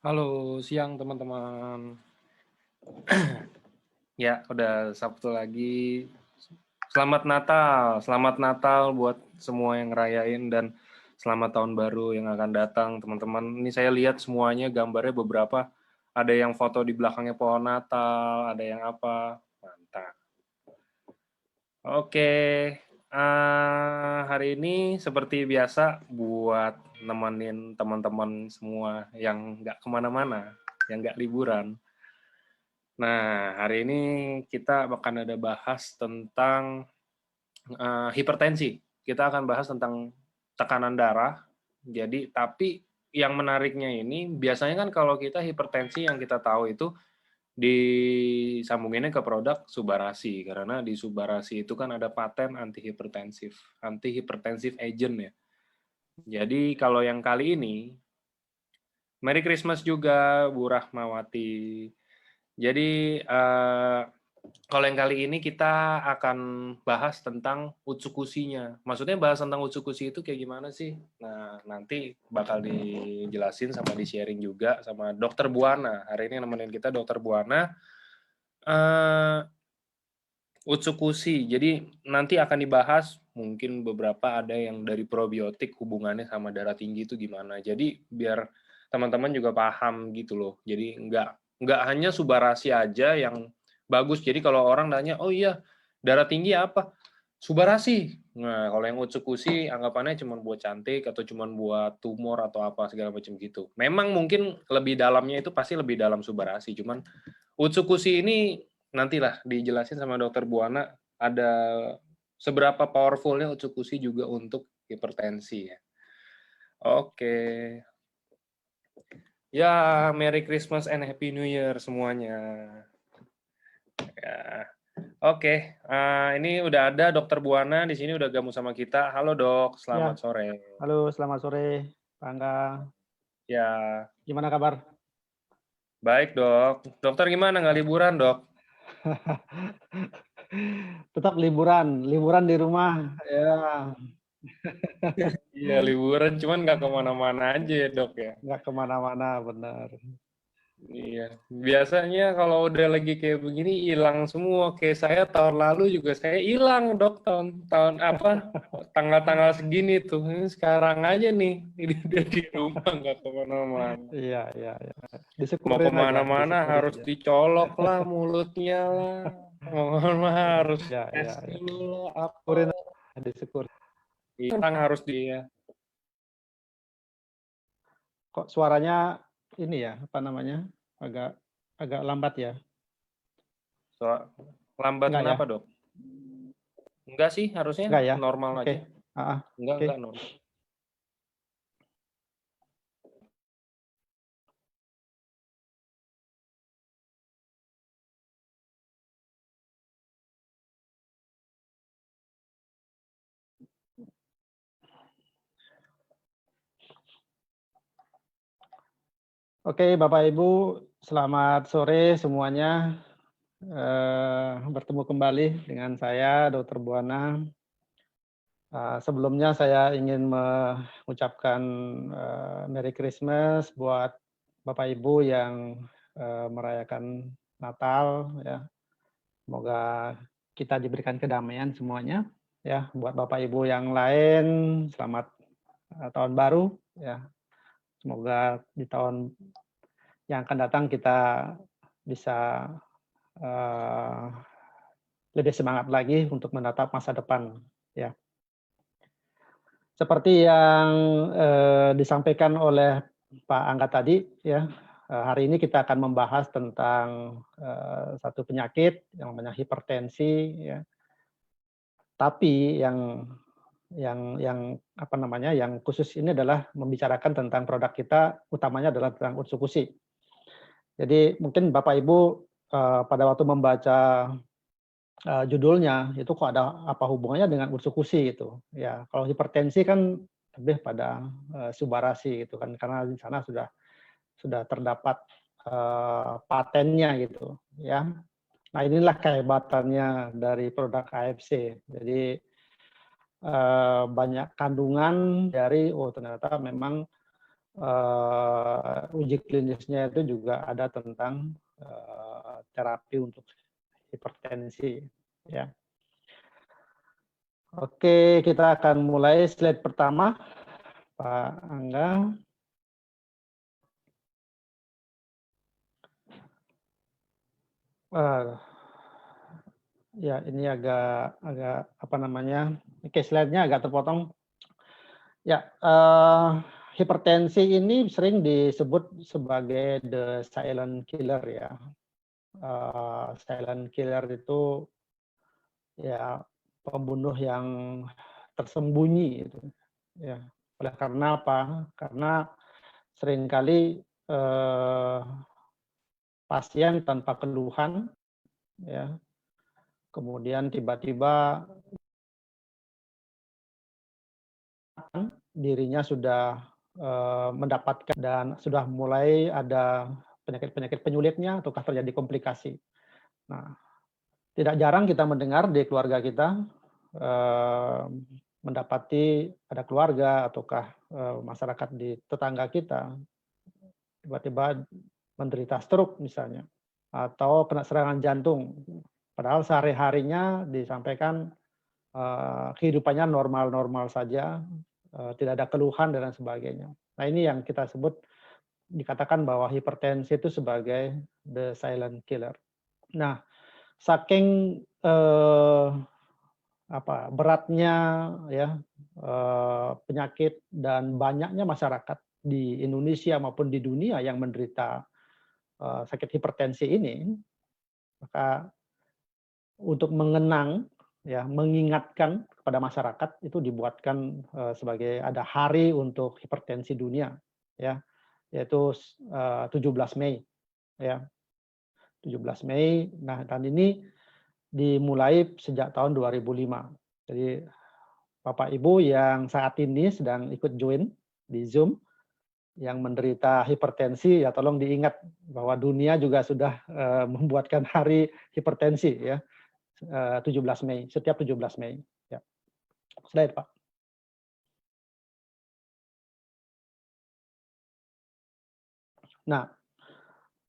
Halo, siang teman-teman. Ya, udah Sabtu lagi. Selamat Natal buat semua yang ngerayain dan selamat tahun baru yang akan datang, teman-teman. Ini saya lihat semuanya gambarnya beberapa. Ada yang foto di belakangnya pohon Natal, ada yang apa. Mantap. Oke, hari ini seperti biasa buat nemenin teman-teman semua yang nggak kemana-mana, yang nggak liburan. Nah, hari ini kita akan ada bahas tentang hipertensi. Kita akan bahas tentang tekanan darah. Jadi, tapi yang menariknya ini, biasanya kan kalau kita hipertensi yang kita tahu itu disambunginnya ke produk Subarasi, karena di Subarasi itu kan ada paten antihipertensif agent ya. Jadi kalau yang kali ini, Merry Christmas juga Bu Rahmawati. Jadi kalau yang kali ini kita akan bahas tentang Utsukushi-nya. Maksudnya bahas tentang Utsukushi itu kayak gimana sih? Nah, nanti bakal dijelasin sama di-sharing juga sama Dokter Buana. Hari ini nemenin kita Dokter Buana. Utsukushi, jadi nanti akan dibahas mungkin beberapa ada yang dari probiotik hubungannya sama darah tinggi itu gimana. Jadi biar teman-teman juga paham gitu loh. Jadi nggak hanya Subarasi aja yang bagus. Jadi kalau orang nanya, oh iya darah tinggi apa? Subarasi. Nah kalau yang Utsukushi anggapannya cuma buat cantik atau cuma buat tumor atau apa segala macam gitu. Memang mungkin lebih dalamnya itu pasti lebih dalam Subarasi. Cuman Utsukushi ini nantilah dijelasin sama Dokter Buana ada seberapa powerfulnya Utsukushi juga untuk hipertensi ya. Oke. Ya, Merry Christmas and Happy New Year semuanya. Ya. Oke, ini udah ada Dokter Buana di sini udah gabung sama kita. Halo Dok, selamat Ya, sore. halo selamat sore Pak Angga. Ya, Gimana kabar? baik Dok. Dokter gimana nggak liburan Dok? Tetap liburan, liburan di rumah. Ya, Iya liburan, cuman nggak kemana-mana aja ya Dok ya. nggak kemana-mana, benar. Iya, biasanya kalau udah lagi kayak begini hilang semua. Kayak saya tahun lalu juga saya hilang dok tahun apa tanggal-tanggal segini tuh. Ini sekarang aja nih ini udah di rumah nggak kemana-mana. Iya, iya, iya. Mau Disyukurin aja, kemana-mana disyukurin harus aja. dicolok lah mulutnya lah. Mau kemana harus Ya, tes ya, ya. dulu lah apa. Syukurin aja, disyukur. Hilang harus dia. Kok suaranya ini ya, apa namanya? Agak agak lambat ya? So, lambat Enggak ya? kenapa dok? Enggak sih harusnya Enggak ya? normal Oke. aja. Oke. Enggak normal. Oke, Bapak Ibu, selamat sore semuanya. Bertemu kembali dengan saya, Dr. Buana. Sebelumnya saya ingin mengucapkan Merry Christmas buat Bapak Ibu yang merayakan Natal ya. Semoga kita diberikan kedamaian semuanya ya. Buat Bapak Ibu yang lain selamat tahun baru ya. Semoga di tahun yang akan datang kita bisa eh, lebih semangat lagi untuk menatap masa depan ya. Seperti yang disampaikan oleh Pak Angga tadi ya, hari ini kita akan membahas tentang satu penyakit yang namanya hipertensi ya. Tapi yang apa namanya, yang khusus ini adalah membicarakan tentang produk kita, utamanya adalah tentang Utsukushi. Jadi mungkin Bapak Ibu pada waktu membaca judulnya itu kok ada apa hubungannya dengan Utsukushi gitu. Ya, kalau hipertensi kan lebih pada Subarasi gitu kan, karena di sana sudah terdapat patennya gitu ya. Nah, inilah kehebatannya dari produk AFC. Jadi banyak kandungan dari ternyata memang uji klinisnya itu juga ada tentang terapi untuk hipertensi, ya. Oke, kita akan mulai slide pertama, Pak Angga. Ya, ini agak apa namanya? Oke, slide-nya agak terpotong. Ya, hipertensi ini sering disebut sebagai the silent killer ya. Silent killer itu ya pembunuh yang tersembunyi itu. Ya, oleh karena apa? Karena seringkali pasien tanpa keluhan ya, kemudian tiba-tiba dirinya sudah mendapatkan dan sudah mulai ada penyakit-penyakit penyulitnya ataukah terjadi komplikasi. Nah, tidak jarang kita mendengar di keluarga kita mendapati ada keluarga ataukah masyarakat di tetangga kita tiba-tiba menderita stroke misalnya atau kena serangan jantung. Padahal sehari-harinya disampaikan kehidupannya normal-normal saja, tidak ada keluhan dan lain sebagainya. Nah, ini yang kita sebut dikatakan bahwa hipertensi itu sebagai the silent killer. Nah, saking beratnya ya penyakit dan banyaknya masyarakat di Indonesia maupun di dunia yang menderita sakit hipertensi ini, maka untuk mengenang ya, mengingatkan kepada masyarakat itu dibuatkan sebagai ada hari untuk hipertensi dunia ya, yaitu 17 Mei ya. 17 Mei. Nah, dan ini dimulai sejak tahun 2005. Jadi Bapak Ibu yang saat ini sedang ikut join di Zoom yang menderita hipertensi ya tolong diingat bahwa dunia juga sudah membuatkan hari hipertensi ya. 17 Mei, setiap 17 Mei. Ya. Slide, Pak. Nah,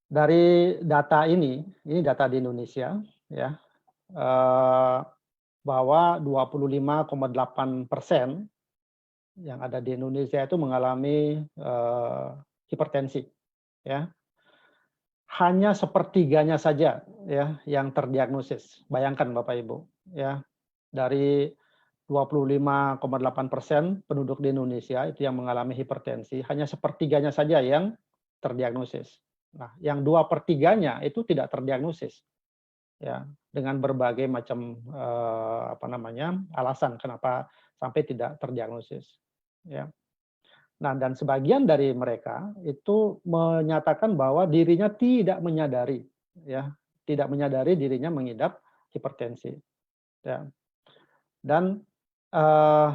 dari data ini data di Indonesia, ya, bahwa 25,8% yang ada di Indonesia itu mengalami hipertensi, ya. Hanya sepertiganya saja, ya, yang terdiagnosis. Bayangkan Bapak Ibu, ya, dari 25,8% penduduk di Indonesia itu yang mengalami hipertensi, hanya sepertiganya saja yang terdiagnosis. Nah, yang 2/3-nya itu tidak terdiagnosis, ya, dengan berbagai macam alasan kenapa sampai tidak terdiagnosis, ya. Nah, dan sebagian dari mereka itu menyatakan bahwa dirinya tidak menyadari, ya, tidak menyadari dirinya mengidap hipertensi, ya. Dan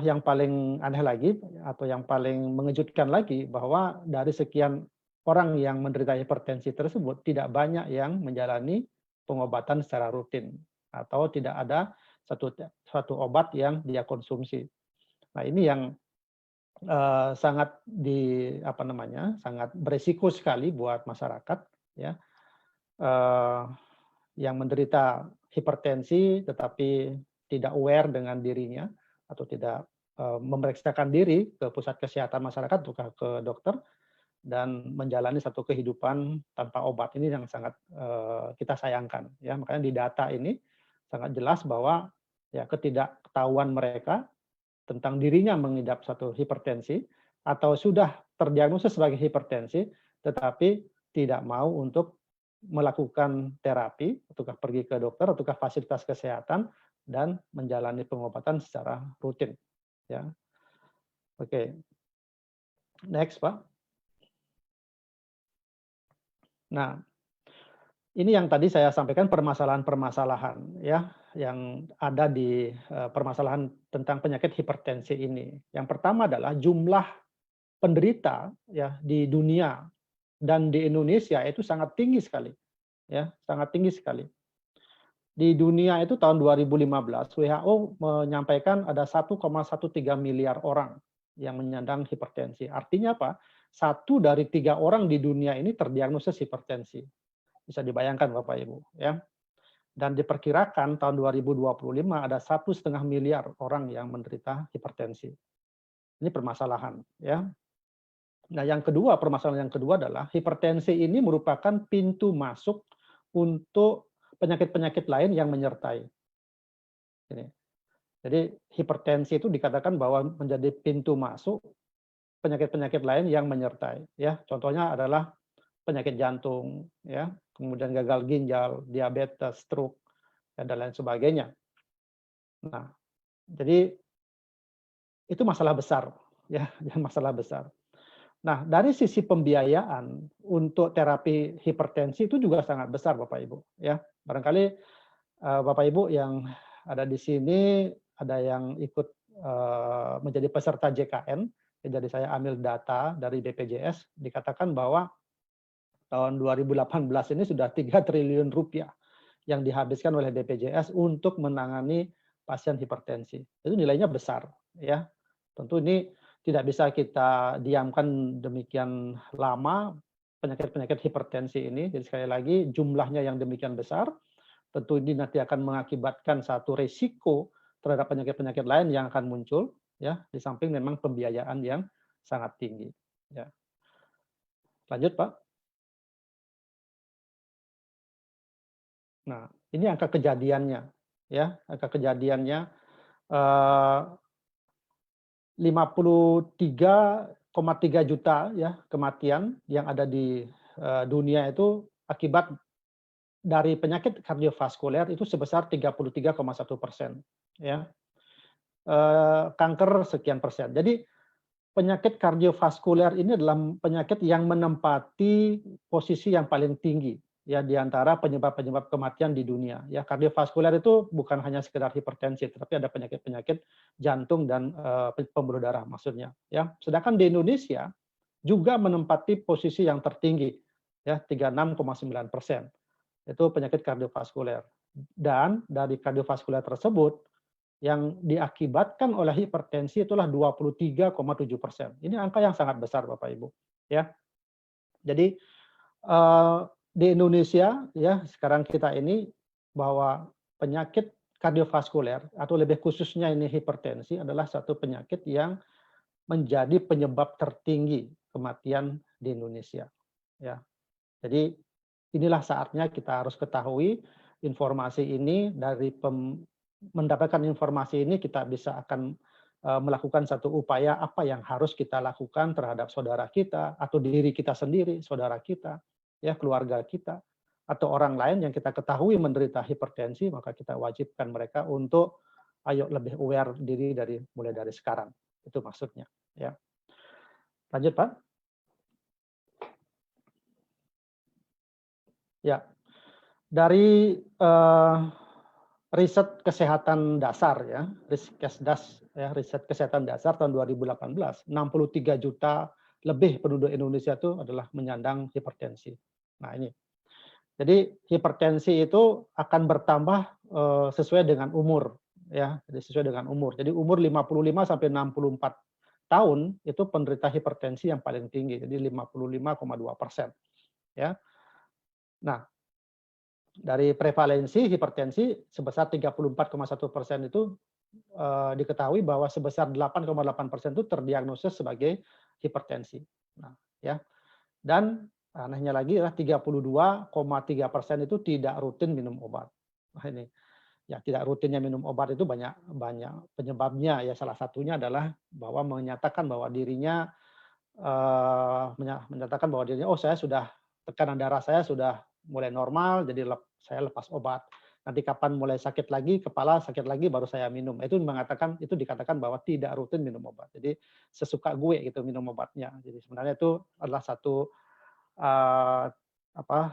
yang paling aneh lagi atau yang paling mengejutkan lagi bahwa dari sekian orang yang menderita hipertensi tersebut tidak banyak yang menjalani pengobatan secara rutin atau tidak ada satu obat yang dia konsumsi. Nah, ini yang sangat sangat beresiko sekali buat masyarakat ya yang menderita hipertensi tetapi tidak aware dengan dirinya atau tidak memeriksakan diri ke pusat kesehatan masyarakat atau ke dokter dan menjalani satu kehidupan tanpa obat. Ini yang sangat kita sayangkan ya. Makanya di data ini sangat jelas bahwa ya ketidaktahuan mereka tentang dirinya mengidap satu hipertensi atau sudah terdiagnosis sebagai hipertensi tetapi tidak mau untuk melakukan terapi ataukah pergi ke dokter ataukah fasilitas kesehatan dan menjalani pengobatan secara rutin ya. Oke. Next, Pak. Nah, ini yang tadi saya sampaikan permasalahan-permasalahan ya yang ada di permasalahan tentang penyakit hipertensi ini. Yang pertama adalah jumlah penderita ya di dunia dan di Indonesia itu sangat tinggi sekali. Ya, sangat tinggi sekali. Di dunia itu tahun 2015 WHO menyampaikan ada 1,13 miliar orang yang menyandang hipertensi. Artinya apa? 1 dari 3 orang di dunia ini terdiagnosis hipertensi. Bisa dibayangkan Bapak Ibu, ya. Dan diperkirakan tahun 2025 ada 1,5 miliar orang yang menderita hipertensi. Ini permasalahan, ya. Nah, permasalahan yang kedua adalah hipertensi ini merupakan pintu masuk untuk penyakit-penyakit lain yang menyertai. Ini. Jadi hipertensi itu dikatakan bahwa menjadi pintu masuk penyakit-penyakit lain yang menyertai, ya. Contohnya adalah penyakit jantung, ya, kemudian gagal ginjal, diabetes, stroke, dan lain sebagainya. Nah, jadi itu masalah besar, ya, masalah besar. Nah, dari sisi pembiayaan untuk terapi hipertensi itu juga sangat besar Bapak Ibu, ya. Barangkali Bapak Ibu yang ada di sini ada yang ikut menjadi peserta JKN, jadi saya ambil data dari BPJS, dikatakan bahwa tahun 2018 ini sudah 3 triliun rupiah yang dihabiskan oleh BPJS untuk menangani pasien hipertensi. Itu nilainya besar, ya. Tentu ini tidak bisa kita diamkan demikian lama penyakit-penyakit hipertensi ini. Jadi sekali lagi jumlahnya yang demikian besar, tentu ini nanti akan mengakibatkan satu risiko terhadap penyakit-penyakit lain yang akan muncul, ya. Di samping memang pembiayaan yang sangat tinggi. Ya. Lanjut Pak. Nah, ini angka kejadiannya, ya. Angka kejadiannya 53,3 juta ya kematian yang ada di dunia itu akibat dari penyakit kardiovaskuler itu sebesar 33,1%, ya. Kanker sekian persen. Jadi penyakit kardiovaskuler ini adalah penyakit yang menempati posisi yang paling tinggi ya di antara penyebab-penyebab kematian di dunia. Ya, kardiovaskuler itu bukan hanya sekedar hipertensi, tetapi ada penyakit-penyakit jantung dan pembuluh darah maksudnya. Ya, sedangkan di Indonesia juga menempati posisi yang tertinggi, ya 36,9%. Itu penyakit kardiovaskuler. Dan dari kardiovaskuler tersebut yang diakibatkan oleh hipertensi itulah 23,7%. Ini angka yang sangat besar Bapak Ibu, ya. Jadi di Indonesia ya sekarang kita ini bahwa penyakit kardiovaskuler atau lebih khususnya ini hipertensi adalah satu penyakit yang menjadi penyebab tertinggi kematian di Indonesia, ya. Jadi inilah saatnya kita harus ketahui informasi ini mendapatkan informasi ini kita bisa akan melakukan satu upaya apa yang harus kita lakukan terhadap saudara kita atau diri kita sendiri, saudara kita, ya keluarga kita atau orang lain yang kita ketahui menderita hipertensi, maka kita wajibkan mereka untuk ayo lebih aware diri mulai dari sekarang. Itu maksudnya, ya. Lanjut, Pak. Ya. Dari riset kesehatan dasar ya, Riskesdas ya, riset kesehatan dasar tahun 2018, 63 juta lebih penduduk Indonesia itu adalah menyandang hipertensi. Nah, ini. Jadi hipertensi itu akan bertambah sesuai dengan umur ya, jadi sesuai dengan umur. Jadi umur 55 sampai 64 tahun itu penderita hipertensi yang paling tinggi, jadi 55,2% ya. Nah, dari prevalensi hipertensi sebesar 34,1% itu diketahui bahwa sebesar 8,8% itu terdiagnosis sebagai hipertensi. Nah, ya. Dan anehnya lagi adalah 32,3% itu tidak rutin minum obat. Nah, ini ya tidak rutinnya minum obat itu banyak penyebabnya ya, salah satunya adalah bahwa menyatakan bahwa dirinya oh saya sudah tekanan darah saya sudah mulai normal jadi saya lepas obat. Nanti kapan mulai sakit lagi, kepala sakit lagi baru saya minum. Itu dikatakan bahwa tidak rutin minum obat. Jadi sesuka gue gitu minum obatnya. Jadi sebenarnya itu adalah satu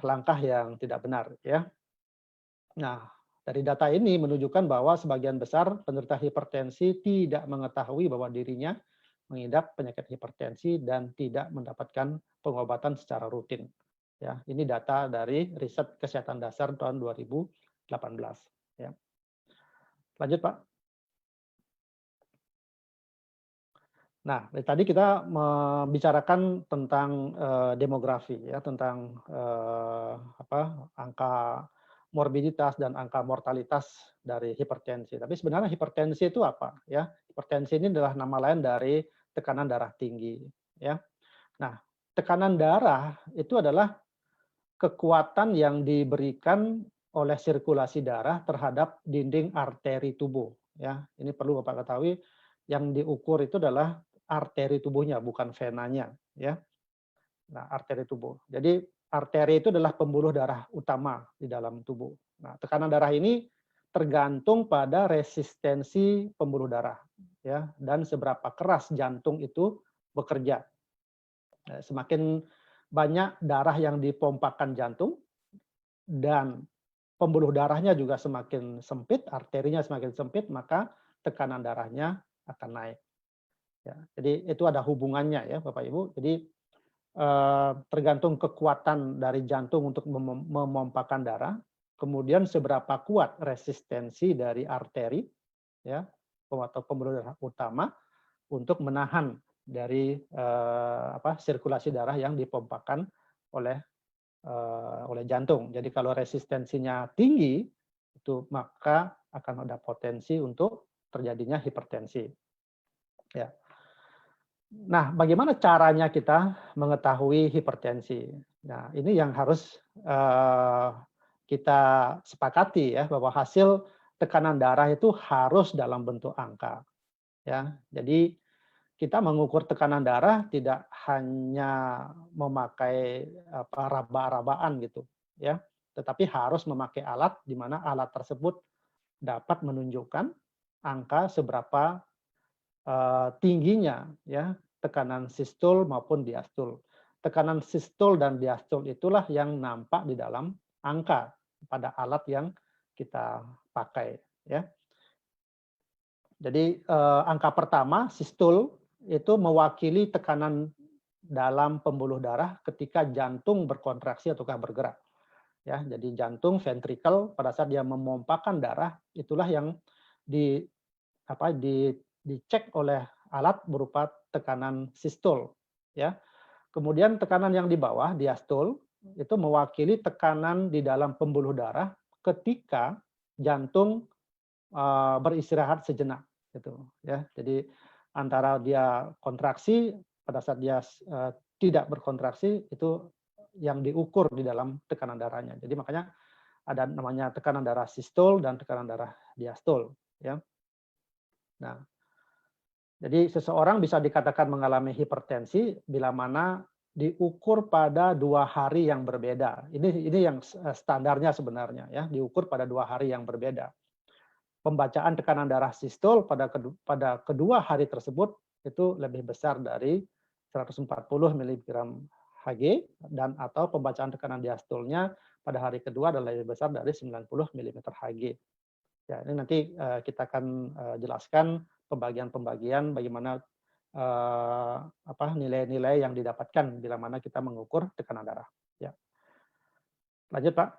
langkah yang tidak benar ya. Nah, dari data ini menunjukkan bahwa sebagian besar penderita hipertensi tidak mengetahui bahwa dirinya mengidap penyakit hipertensi dan tidak mendapatkan pengobatan secara rutin. Ya, ini data dari riset kesehatan dasar tahun 2018. Ya. Lanjut Pak. Nah, dari tadi kita membicarakan tentang demografi ya, tentang angka morbiditas dan angka mortalitas dari hipertensi. Tapi sebenarnya hipertensi itu apa ya? Hipertensi ini adalah nama lain dari tekanan darah tinggi ya. Nah, tekanan darah itu adalah kekuatan yang diberikan oleh sirkulasi darah terhadap dinding arteri tubuh ya. Ini perlu Bapak ketahui, yang diukur itu adalah arteri tubuhnya, bukan venanya ya. Nah, arteri tubuh. Jadi arteri itu adalah pembuluh darah utama di dalam tubuh. Nah, tekanan darah ini tergantung pada resistensi pembuluh darah ya, dan seberapa keras jantung itu bekerja. Semakin banyak darah yang dipompakan jantung dan pembuluh darahnya juga semakin sempit, arterinya semakin sempit, maka tekanan darahnya akan naik. Ya, jadi itu ada hubungannya ya Bapak Ibu. Jadi tergantung kekuatan dari jantung untuk memompakan darah, kemudian seberapa kuat resistensi dari arteri ya atau pembuluh darah utama untuk menahan dari sirkulasi darah yang dipompakan oleh jantung. Jadi kalau resistensinya tinggi itu maka akan ada potensi untuk terjadinya hipertensi. Ya. Nah, bagaimana caranya kita mengetahui hipertensi? Nah, ini yang harus kita sepakati ya, bahwa hasil tekanan darah itu harus dalam bentuk angka. Ya, jadi kita mengukur tekanan darah tidak hanya memakai raba-rabaan gitu, ya, tetapi harus memakai alat di mana alat tersebut dapat menunjukkan angka seberapa tingginya ya tekanan sistol maupun diastol. Tekanan sistol dan diastol itulah yang nampak di dalam angka pada alat yang kita pakai ya. Jadi angka pertama sistol itu mewakili tekanan dalam pembuluh darah ketika jantung berkontraksi ataukah bergerak. Ya, jadi jantung ventrikel pada saat dia memompakan darah itulah yang dicek oleh alat berupa tekanan sistol ya. Kemudian tekanan yang di bawah diastol itu mewakili tekanan di dalam pembuluh darah ketika jantung beristirahat sejenak gitu ya. Jadi antara dia kontraksi pada saat dia tidak berkontraksi itu yang diukur di dalam tekanan darahnya. Jadi makanya ada namanya tekanan darah sistol dan tekanan darah diastol ya. Nah, jadi seseorang bisa dikatakan mengalami hipertensi bila mana diukur pada 2 hari yang berbeda. Ini yang standarnya sebenarnya ya, diukur pada 2 hari yang berbeda. Pembacaan tekanan darah sistol pada kedua hari tersebut itu lebih besar dari 140 mg Hg dan atau pembacaan tekanan diastolnya pada hari kedua adalah lebih besar dari 90 mg Hg. Ya, ini nanti kita akan jelaskan pembagian-pembagian bagaimana nilai-nilai yang didapatkan bila mana kita mengukur tekanan darah. Ya. Lanjut, Pak.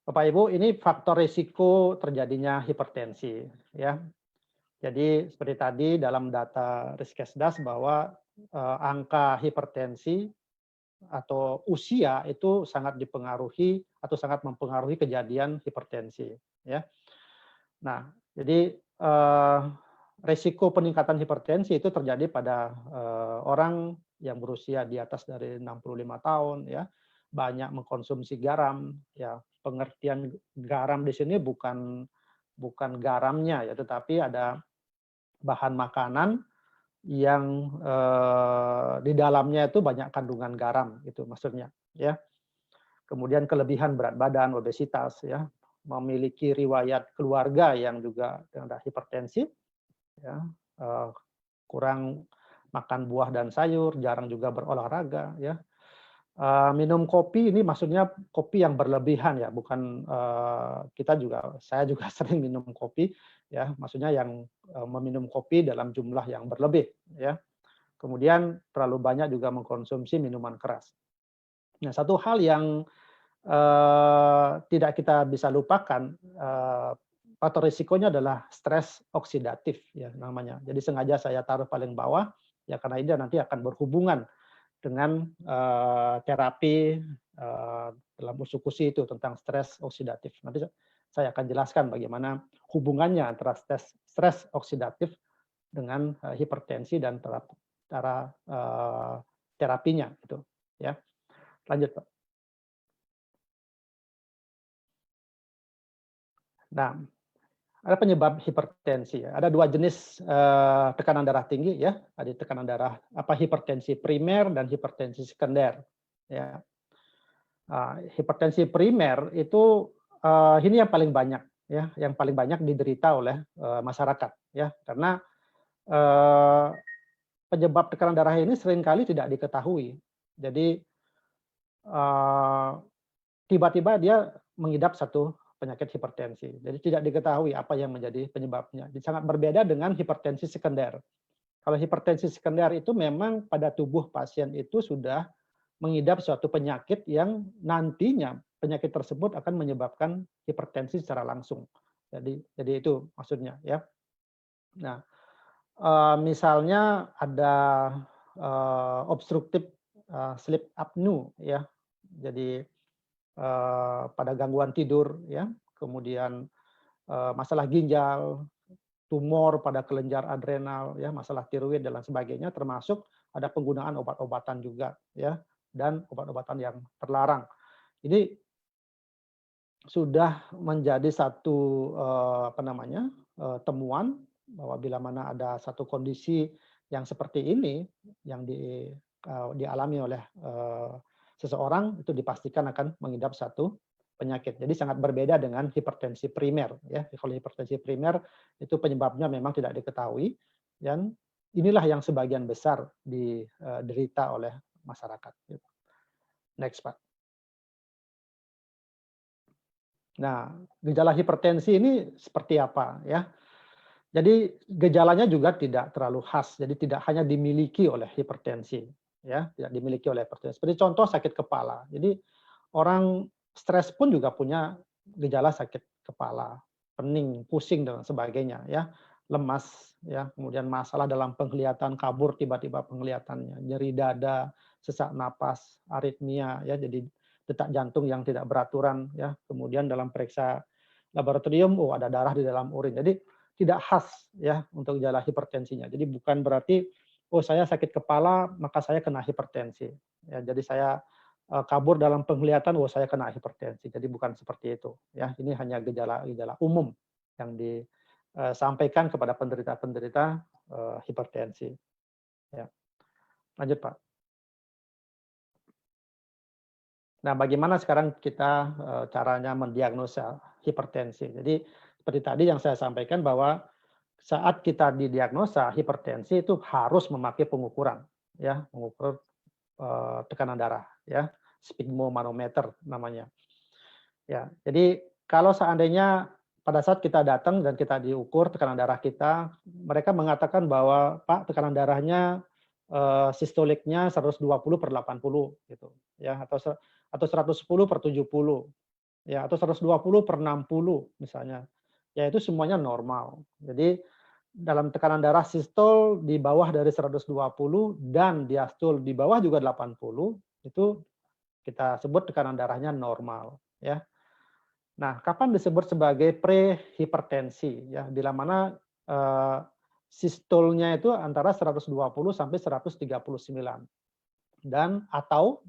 Bapak Ibu, ini faktor risiko terjadinya hipertensi ya. Jadi seperti tadi dalam data Riskesdas bahwa angka hipertensi atau usia itu sangat dipengaruhi atau sangat mempengaruhi kejadian hipertensi ya. Nah, jadi risiko peningkatan hipertensi itu terjadi pada orang yang berusia di atas dari 65 tahun ya, banyak mengkonsumsi garam ya. Pengertian garam di sini bukan garamnya ya, tetapi ada bahan makanan yang di dalamnya itu banyak kandungan garam itu maksudnya ya. Kemudian kelebihan berat badan, obesitas ya, memiliki riwayat keluarga yang juga ada hipertensi ya, kurang makan buah dan sayur, jarang juga berolahraga ya. Minum kopi ini maksudnya kopi yang berlebihan ya, bukan saya juga sering minum kopi ya, maksudnya yang meminum kopi dalam jumlah yang berlebih ya. Kemudian terlalu banyak juga mengkonsumsi minuman keras. Nah, satu hal yang tidak kita bisa lupakan faktor risikonya adalah stres oksidatif ya namanya. Jadi sengaja saya taruh paling bawah ya karena ini nanti akan berhubungan dengan terapi dalam usus kusi itu tentang stres oksidatif. Nanti saya akan jelaskan bagaimana hubungannya antara stres oksidatif dengan hipertensi dan terapinya gitu ya. Lanjut, Pak. Nah, ada penyebab hipertensi ya. Ada dua jenis tekanan darah tinggi ya. Ada tekanan darah hipertensi primer dan hipertensi sekunder ya. Hipertensi primer itu ini yang paling banyak ya, yang paling banyak diderita oleh masyarakat ya, karena penyebab tekanan darah ini seringkali tidak diketahui. Jadi tiba-tiba dia mengidap satu penyakit hipertensi. Jadi tidak diketahui apa yang menjadi penyebabnya. Jadi sangat berbeda dengan hipertensi sekunder. Kalau hipertensi sekunder itu memang pada tubuh pasien itu sudah mengidap suatu penyakit yang nantinya penyakit tersebut akan menyebabkan hipertensi secara langsung. Jadi itu maksudnya ya. Nah, misalnya ada obstruktif sleep apnea ya. Jadi pada gangguan tidur ya, kemudian masalah ginjal, tumor pada kelenjar adrenal ya, masalah tiroid dan lain sebagainya, termasuk ada penggunaan obat-obatan juga ya, dan obat-obatan yang terlarang. Ini sudah menjadi satu temuan bahwa bila mana ada satu kondisi yang seperti ini yang dialami oleh seseorang, itu dipastikan akan mengidap satu penyakit. Jadi sangat berbeda dengan hipertensi primer ya. Kalau hipertensi primer itu penyebabnya memang tidak diketahui dan inilah yang sebagian besar diderita oleh masyarakat. Next, Pak. Nah, gejala hipertensi ini seperti apa ya? Jadi gejalanya juga tidak terlalu khas. Jadi tidak hanya dimiliki oleh hipertensi ya, tidak dimiliki oleh hipertensi. Seperti contoh sakit kepala. Jadi orang stres pun juga punya gejala sakit kepala, pening, pusing dan sebagainya ya, lemas ya, kemudian masalah dalam penglihatan, kabur tiba-tiba penglihatannya, nyeri dada, sesak napas, aritmia ya, jadi detak jantung yang tidak beraturan ya, kemudian dalam periksa laboratorium ada darah di dalam urin. Jadi tidak khas ya untuk gejala hipertensinya. Jadi bukan berarti saya sakit kepala maka saya kena hipertensi. Ya, jadi saya kabur dalam penglihatan, saya kena hipertensi. Jadi bukan seperti itu. Ya, ini hanya gejala-gejala umum yang disampaikan kepada penderita-penderita hipertensi. Ya. Lanjut, Pak. Nah, bagaimana sekarang kita caranya mendiagnosa hipertensi? Jadi seperti tadi yang saya sampaikan bahwa saat kita didiagnosa hipertensi itu harus memakai pengukuran, ya, mengukur tekanan darah, ya, sphygmomanometer namanya. Ya, jadi kalau seandainya pada saat kita datang dan kita diukur tekanan darah kita, mereka mengatakan bahwa Pak tekanan darahnya sistoliknya 120/80 gitu, ya, atau 110/70, ya, atau 120/60 misalnya. Ya itu semuanya normal. Jadi dalam tekanan darah sistol di bawah dari 120 dan diastol di bawah juga 80, itu kita sebut tekanan darahnya normal, ya. Nah, kapan disebut sebagai prehipertensi ya? Bila mana sistolnya itu antara 120 sampai 139 dan atau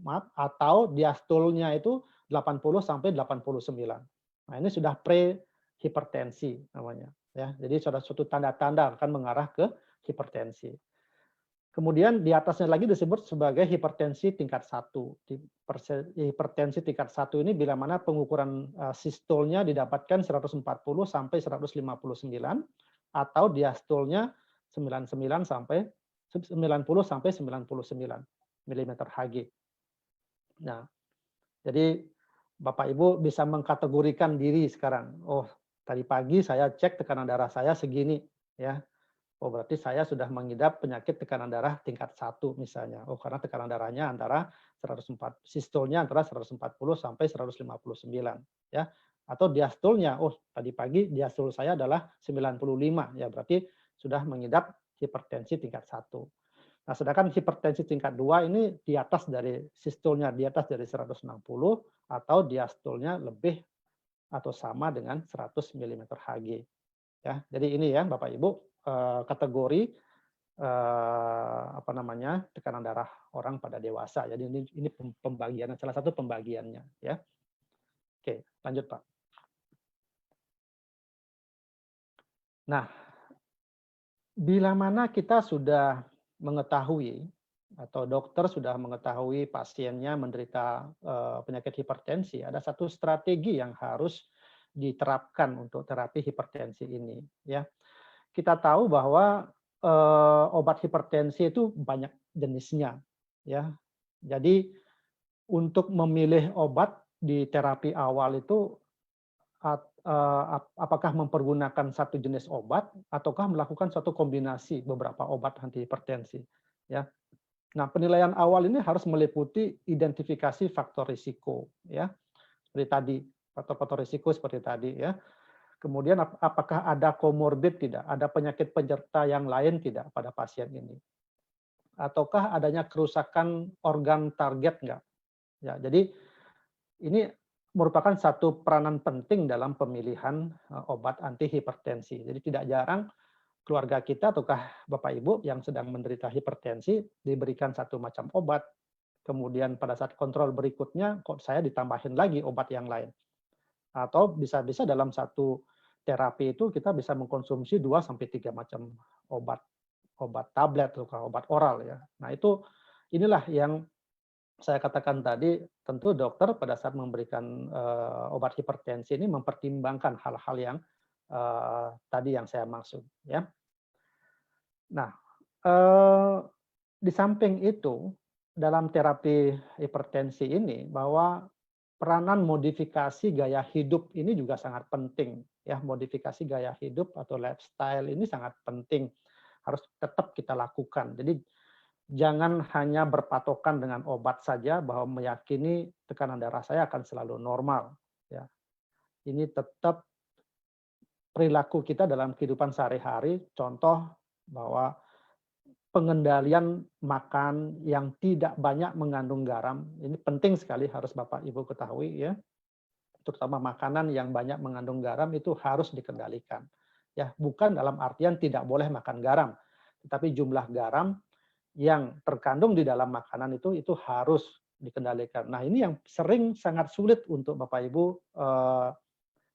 diastolnya itu 80 sampai 89. Nah, ini sudah prehipertensi namanya ya. Jadi sudah suatu tanda-tanda akan mengarah ke hipertensi. Kemudian di atasnya lagi disebut sebagai hipertensi tingkat 1. Hipertensi tingkat 1 ini bila mana pengukuran sistolnya didapatkan 140 sampai 159 atau diastolnya 90 sampai 99 mm Hg. Nah, jadi Bapak Ibu bisa mengkategorikan diri sekarang. Oh, tadi pagi saya cek tekanan darah saya segini ya. Oh, berarti saya sudah mengidap penyakit tekanan darah tingkat 1 misalnya. Oh, karena tekanan darahnya antara sistolnya antara 140 sampai 159 ya. Atau diastolnya, oh tadi pagi diastol saya adalah 95, ya berarti sudah mengidap hipertensi tingkat 1. Nah, sedangkan hipertensi tingkat 2 ini di atas dari sistolnya, di atas dari 160 atau diastolnya lebih atau sama dengan 100 mm Hg. Ya, jadi ini ya Bapak Ibu kategori apa namanya tekanan darah orang pada dewasa. Jadi ini pembagiannya, salah satu pembagiannya ya. Oke, lanjut Pak. Nah, bila mana kita sudah mengetahui atau dokter sudah mengetahui pasiennya menderita penyakit hipertensi, ada satu strategi yang harus diterapkan untuk terapi hipertensi ini. Ya, kita tahu bahwa obat hipertensi itu banyak jenisnya. Ya, jadi untuk memilih obat di terapi awal itu apakah mempergunakan satu jenis obat ataukah melakukan suatu kombinasi beberapa obat anti hipertensi, ya. Nah, penilaian awal ini harus meliputi identifikasi faktor risiko, ya. Seperti tadi, faktor-faktor risiko seperti tadi, ya. Kemudian apakah ada komorbid tidak, ada penyakit penyerta yang lain tidak pada pasien ini, ataukah adanya kerusakan organ target enggak? Ya, jadi ini merupakan satu peranan penting dalam pemilihan obat anti hipertensi. Jadi tidak jarang keluarga kita ataukah Bapak Ibu yang sedang menderita hipertensi diberikan satu macam obat, kemudian pada saat kontrol berikutnya kok saya ditambahin lagi obat yang lain. Atau bisa-bisa dalam satu terapi itu kita bisa mengkonsumsi 2 sampai 3 macam obat, obat tablet atau obat oral ya. Nah, inilah yang saya katakan tadi, tentu dokter pada saat memberikan obat hipertensi ini mempertimbangkan hal-hal yang tadi yang saya maksud, ya. Nah, di samping itu dalam terapi hipertensi ini bahwa peranan modifikasi gaya hidup ini juga sangat penting, ya. Modifikasi gaya hidup atau lifestyle ini sangat penting, harus tetap kita lakukan. Jadi jangan hanya berpatokan dengan obat saja bahwa meyakini tekanan darah saya akan selalu normal. Ya, ini tetap perilaku kita dalam kehidupan sehari-hari. Contoh bahwa pengendalian makan yang tidak banyak mengandung garam ini penting sekali harus Bapak Ibu ketahui ya. Terutama makanan yang banyak mengandung garam itu harus dikendalikan. Ya, bukan dalam artian tidak boleh makan garam, tetapi jumlah garam yang terkandung di dalam makanan itu harus dikendalikan. Nah, ini yang sering sangat sulit untuk Bapak Ibu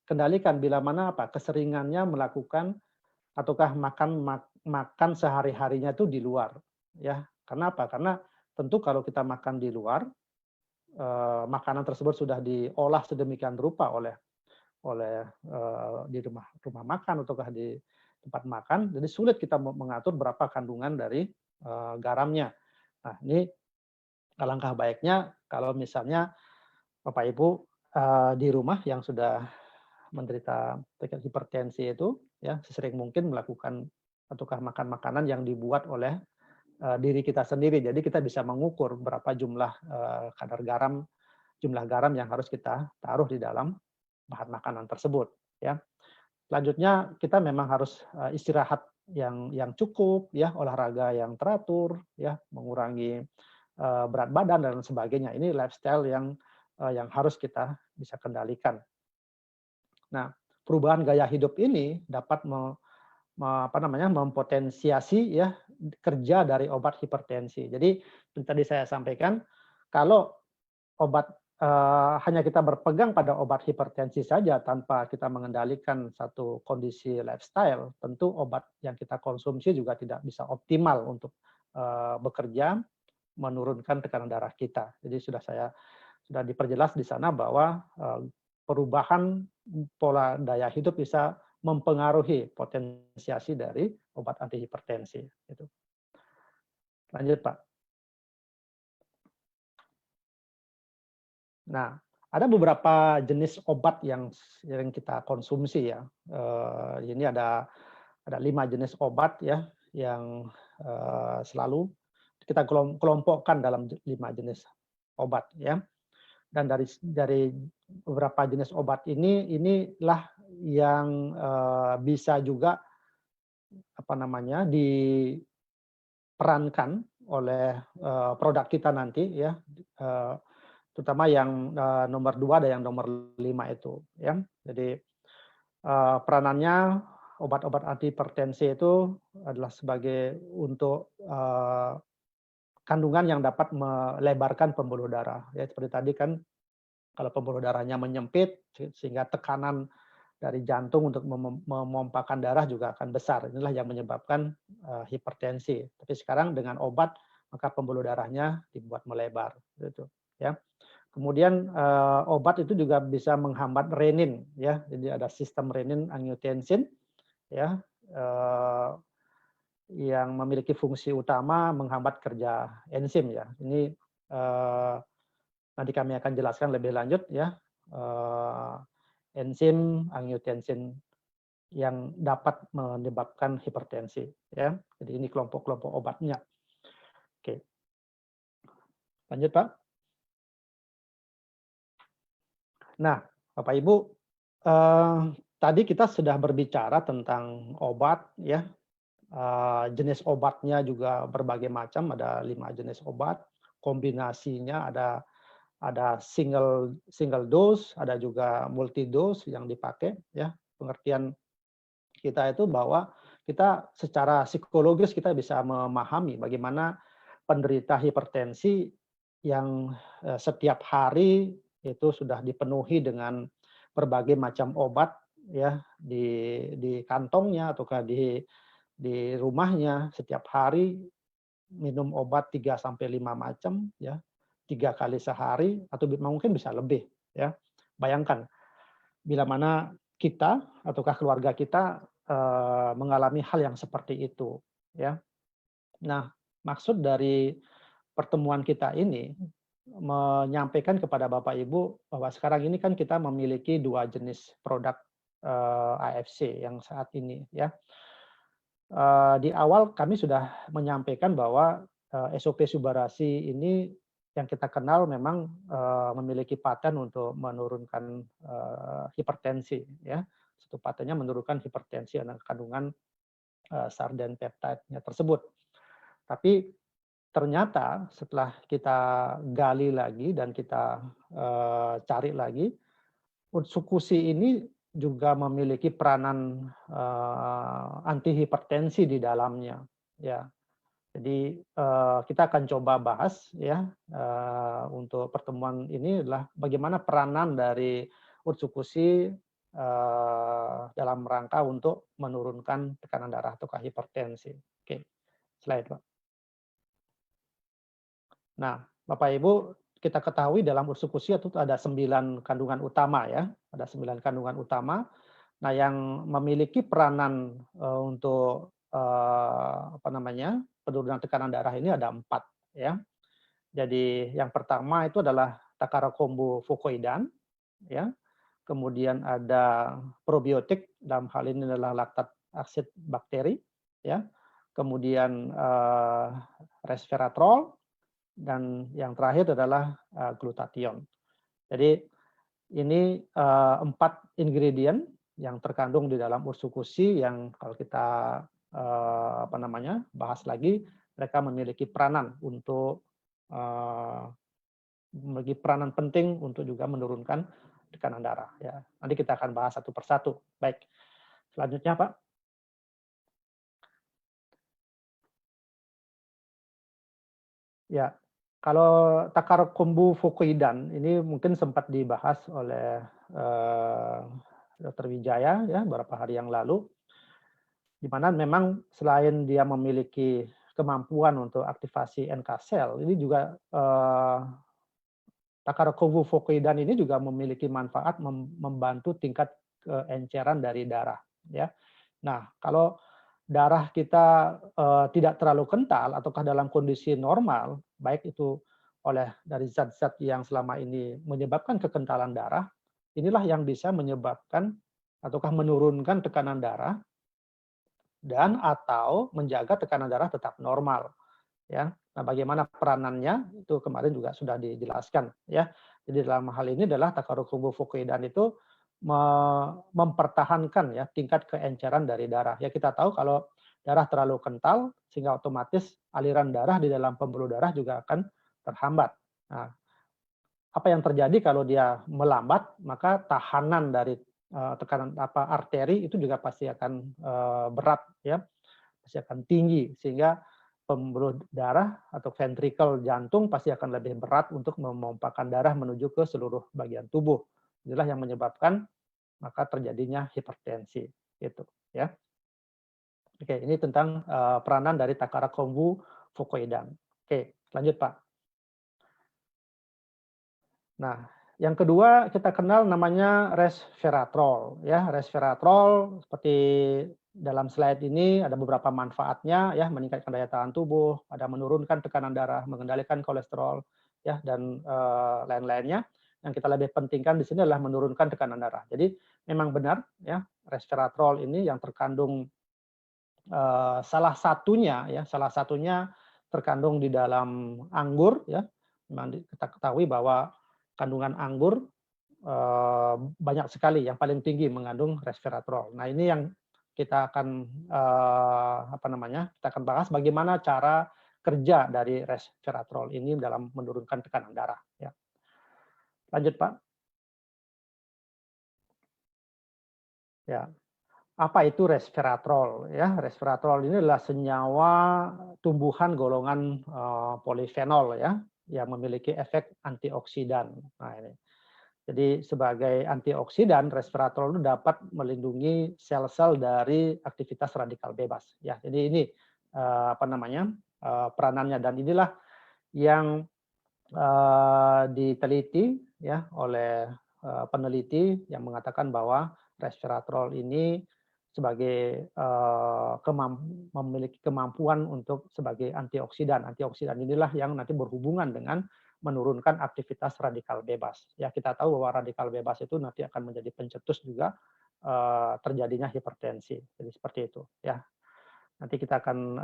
kendalikan bila mana keseringannya melakukan ataukah makan sehari-harinya itu di luar, ya. Karena apa? Karena tentu kalau kita makan di luar, makanan tersebut sudah diolah sedemikian rupa oleh di rumah makan ataukah di tempat makan, jadi sulit kita mengatur berapa kandungan dari garamnya. Nah, ini alangkah baiknya kalau misalnya Bapak Ibu di rumah yang sudah menderita penyakit hipertensi itu ya sesering mungkin melakukan ataukah makan makanan yang dibuat oleh diri kita sendiri. Jadi kita bisa mengukur berapa jumlah kadar garam, jumlah garam yang harus kita taruh di dalam bahan makanan tersebut ya. Selanjutnya kita memang harus istirahat yang cukup ya, olahraga yang teratur ya, mengurangi berat badan dan sebagainya. Ini lifestyle yang harus kita bisa kendalikan. Nah, perubahan gaya hidup ini dapat mempotensiasi ya kerja dari obat hipertensi. Jadi tadi saya sampaikan kalau obat hanya kita berpegang pada obat hipertensi saja tanpa kita mengendalikan satu kondisi lifestyle, tentu obat yang kita konsumsi juga tidak bisa optimal untuk bekerja menurunkan tekanan darah kita. Jadi sudah diperjelas di sana bahwa perubahan pola daya hidup bisa mempengaruhi potensiasi dari obat antihipertensi. Gitu. Lanjut Pak. Nah, ada beberapa jenis obat yang sering kita konsumsi ya. Ini ada 5 jenis obat ya yang selalu kita kelompokkan dalam 5 jenis obat ya. Dan dari beberapa jenis obat inilah yang bisa juga diperankan oleh produk kita nanti ya, terutama yang nomor 2 dan yang nomor 5 itu ya. Jadi peranannya obat-obat antihipertensi itu adalah sebagai untuk kandungan yang dapat melebarkan pembuluh darah. Ya seperti tadi kan kalau pembuluh darahnya menyempit sehingga tekanan dari jantung untuk memompakan darah juga akan besar. Inilah yang menyebabkan hipertensi. Tapi sekarang dengan obat maka pembuluh darahnya dibuat melebar gitu ya. Kemudian obat itu juga bisa menghambat renin ya. Jadi ada sistem renin angiotensin ya yang memiliki fungsi utama menghambat kerja enzim ya. Ini nanti kami akan jelaskan lebih lanjut ya. Enzim angiotensin yang dapat menyebabkan hipertensi ya. Jadi ini kelompok-kelompok obatnya. Oke. Lanjut, Pak. Nah, Bapak Ibu, tadi kita sudah berbicara tentang obat ya. Jenis obatnya juga berbagai macam, ada 5 jenis obat. Kombinasinya ada single dose, ada juga multi dose yang dipakai ya. Pengertian kita itu bahwa kita secara psikologis kita bisa memahami bagaimana penderita hipertensi yang setiap hari itu sudah dipenuhi dengan berbagai macam obat ya di kantongnya ataukah di rumahnya setiap hari minum obat 3 sampai 5 macam ya, 3 kali sehari atau mungkin bisa lebih ya. Bayangkan bila mana kita ataukah keluarga kita mengalami hal yang seperti itu ya. Nah, maksud dari pertemuan kita ini menyampaikan kepada Bapak Ibu bahwa sekarang ini kan kita memiliki 2 jenis produk AFC yang saat ini ya. Di awal kami sudah menyampaikan bahwa SOP Subarasi ini yang kita kenal memang memiliki paten untuk menurunkan hipertensi ya. Satu patennya menurunkan hipertensi dengan kandungan sardan peptide-nya tersebut. Tapi ternyata setelah kita gali lagi dan kita cari lagi, Utsukushi ini juga memiliki peranan anti hipertensi di dalamnya ya. Jadi kita akan coba bahas ya untuk pertemuan ini adalah bagaimana peranan dari Utsukushi dalam rangka untuk menurunkan tekanan darah atau hipertensi. Oke, slide Pak. Nah, Bapak Ibu, kita ketahui dalam Utsukushi itu ada 9 kandungan utama ya, ada 9 kandungan utama. Nah, yang memiliki peranan untuk penurunan tekanan darah ini ada 4 ya. Jadi yang pertama itu adalah Takarakombu fucoidan ya. Kemudian ada probiotik, dalam hal ini adalah laktat aksid bakteri ya. Kemudian resveratrol dan yang terakhir adalah glutathione. Jadi ini 4 ingredient yang terkandung di dalam Utsukushi yang kalau kita bahas lagi, mereka memiliki peranan untuk memiliki peranan penting untuk juga menurunkan tekanan darah ya. Nanti kita akan bahas satu persatu. Baik. Selanjutnya, Pak. Ya, kalau Takarakombu fucoidan ini mungkin sempat dibahas oleh Dr. Wijaya ya beberapa hari yang lalu, di mana memang selain dia memiliki kemampuan untuk aktivasi NK cell, ini juga Takarakombu fucoidan ini juga memiliki manfaat membantu tingkat keenceran dari darah ya. Nah, kalau darah kita tidak terlalu kental ataukah dalam kondisi normal, baik itu oleh dari zat-zat yang selama ini menyebabkan kekentalan darah, inilah yang bisa menyebabkan ataukah menurunkan tekanan darah dan atau menjaga tekanan darah tetap normal ya. Nah, bagaimana peranannya itu kemarin juga sudah dijelaskan ya. Jadi dalam hal ini adalah Takarokumbu Fukuidan itu mempertahankan ya tingkat keenceran dari darah. Ya kita tahu kalau darah terlalu kental sehingga otomatis aliran darah di dalam pembuluh darah juga akan terhambat. Nah, apa yang terjadi kalau dia melambat, maka tahanan dari tekanan arteri itu juga pasti akan berat ya, pasti akan tinggi sehingga pembuluh darah atau ventrikel jantung pasti akan lebih berat untuk memompakan darah menuju ke seluruh bagian tubuh. Inilah yang menyebabkan maka terjadinya hipertensi gitu ya. Oke, ini tentang peranan dari Takarakombu Fukuidan. Oke, lanjut Pak. Nah, yang kedua kita kenal namanya resveratrol ya. Resveratrol seperti dalam slide ini ada beberapa manfaatnya ya, meningkatkan daya tahan tubuh, ada menurunkan tekanan darah, mengendalikan kolesterol ya dan lain-lainnya. Yang kita lebih pentingkan di sini adalah menurunkan tekanan darah. Jadi memang benar ya, resveratrol ini yang terkandung salah satunya terkandung di dalam anggur ya. Memang kita ketahui bahwa kandungan anggur banyak sekali, yang paling tinggi mengandung resveratrol. Nah, ini yang kita akan kita akan bahas bagaimana cara kerja dari resveratrol ini dalam menurunkan tekanan darah ya. Lanjut, Pak. Ya. Apa itu resveratrol ya? Resveratrol ini adalah senyawa tumbuhan golongan polifenol ya, yang memiliki efek antioksidan. Nah, ini. Jadi sebagai antioksidan, resveratrol itu dapat melindungi sel-sel dari aktivitas radikal bebas. Ya, jadi ini peranannya, dan inilah yang diteliti ya oleh peneliti yang mengatakan bahwa resveratrol ini sebagai memiliki kemampuan untuk sebagai antioksidan. Antioksidan inilah yang nanti berhubungan dengan menurunkan aktivitas radikal bebas. Ya, kita tahu bahwa radikal bebas itu nanti akan menjadi pencetus juga terjadinya hipertensi. Jadi seperti itu ya. Nanti kita akan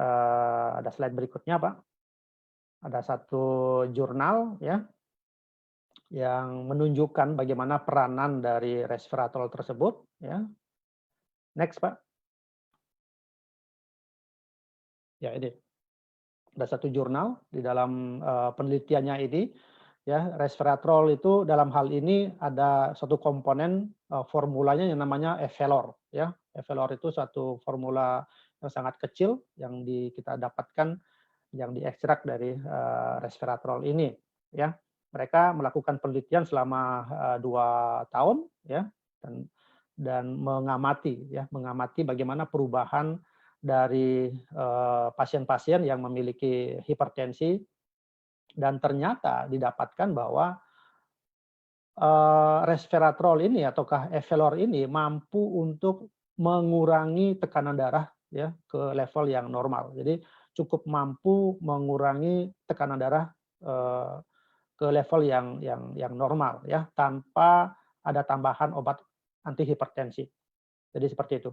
ada slide berikutnya, Pak. Ada satu jurnal ya yang menunjukkan bagaimana peranan dari resveratrol tersebut ya. Next, Pak. Ya, ini. Ada satu jurnal di dalam penelitiannya ini ya, resveratrol itu dalam hal ini ada satu komponen formulanya yang namanya Evelor ya. Evelor itu suatu formula yang sangat kecil yang kita dapatkan, yang diekstrak dari resveratrol ini ya. Mereka melakukan penelitian selama 2 tahun ya, dan mengamati bagaimana perubahan dari pasien-pasien yang memiliki hipertensi, dan ternyata didapatkan bahwa resveratrol ini ataukah Evelor ini mampu untuk mengurangi tekanan darah ya ke level yang normal. Jadi cukup mampu mengurangi tekanan darah ke level yang normal ya, tanpa ada tambahan obat antihipertensi. Jadi seperti itu.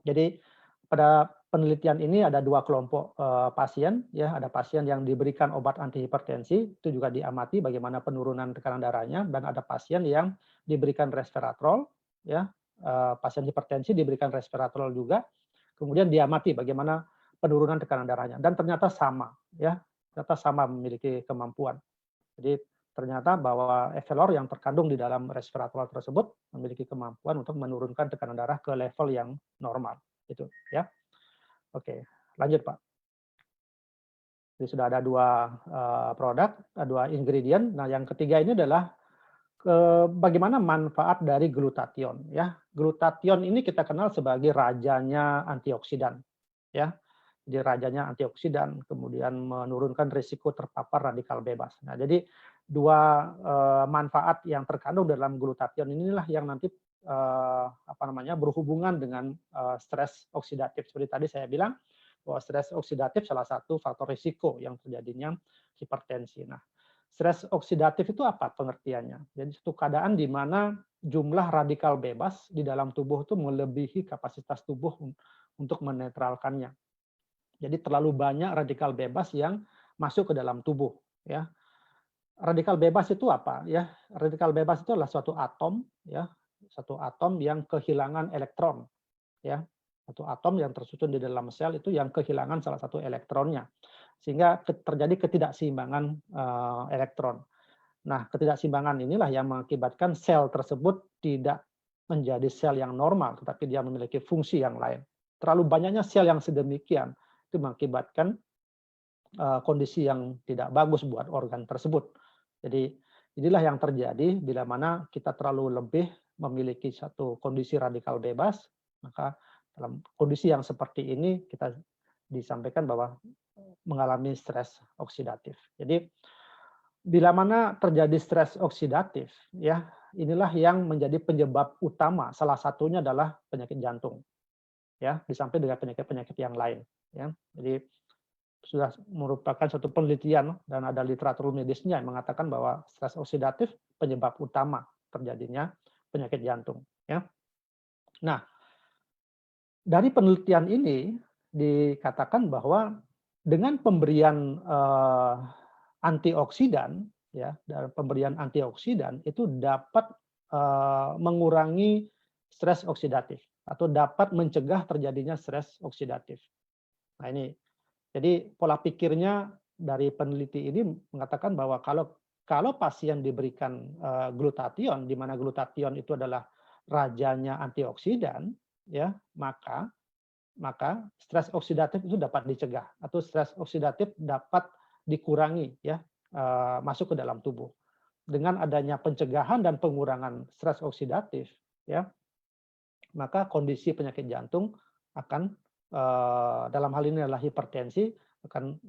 Jadi pada penelitian ini ada 2 kelompok pasien ya, ada pasien yang diberikan obat antihipertensi, itu juga diamati bagaimana penurunan tekanan darahnya, dan ada pasien yang diberikan resveratrol ya, pasien hipertensi diberikan resveratrol juga, kemudian diamati bagaimana penurunan tekanan darahnya, dan ternyata sama ya, ternyata sama memiliki kemampuan. Jadi ternyata bahwa Evelor yang terkandung di dalam resveratrol tersebut memiliki kemampuan untuk menurunkan tekanan darah ke level yang normal. Itu ya. Oke, lanjut Pak. Jadi sudah ada 2 produk, 2 ingredient. Nah, yang ketiga ini adalah bagaimana manfaat dari glutathione ya. Glutathione ini kita kenal sebagai rajanya antioksidan ya. Jadi rajanya antioksidan, kemudian menurunkan risiko terpapar radikal bebas. Nah, jadi 2 manfaat yang terkandung dalam glutathione inilah yang nanti berhubungan dengan stres oksidatif. Seperti tadi saya bilang bahwa stres oksidatif salah satu faktor risiko yang terjadinya hipertensi. Nah, stres oksidatif itu apa pengertiannya? Jadi suatu keadaan di mana jumlah radikal bebas di dalam tubuh itu melebihi kapasitas tubuh untuk menetralkannya. Jadi terlalu banyak radikal bebas yang masuk ke dalam tubuh, ya. Radikal bebas itu apa? Ya, radikal bebas itu adalah suatu atom, ya, satu atom yang kehilangan elektron, ya. Satu atom yang tersusun di dalam sel itu yang kehilangan salah satu elektronnya, sehingga terjadi ketidakseimbangan elektron. Nah, ketidakseimbangan inilah yang mengakibatkan sel tersebut tidak menjadi sel yang normal, tetapi dia memiliki fungsi yang lain. Terlalu banyaknya sel yang sedemikian itu mengakibatkan kondisi yang tidak bagus buat organ tersebut. Jadi inilah yang terjadi bila mana kita terlalu lebih memiliki satu kondisi radikal bebas, maka dalam kondisi yang seperti ini kita disampaikan bahwa mengalami stres oksidatif. Jadi bila mana terjadi stres oksidatif, ya inilah yang menjadi penyebab utama. Salah satunya adalah penyakit jantung, ya, disamping dengan penyakit-penyakit yang lain. Ya, jadi sudah merupakan suatu penelitian dan ada literatur medisnya yang mengatakan bahwa stres oksidatif penyebab utama terjadinya penyakit jantung. Ya. Nah, dari penelitian ini dikatakan bahwa dengan pemberian antioksidan, ya, dan pemberian antioksidan itu dapat mengurangi stres oksidatif atau dapat mencegah terjadinya stres oksidatif. Nah ini, jadi pola pikirnya dari peneliti ini mengatakan bahwa kalau pasien diberikan glutathione, di mana glutathione itu adalah rajanya antioksidan, ya maka stres oksidatif itu dapat dicegah atau stres oksidatif dapat dikurangi, ya masuk ke dalam tubuh. Dengan adanya pencegahan dan pengurangan stres oksidatif, ya maka kondisi penyakit jantung akan dalam hal ini adalah hipertensi akan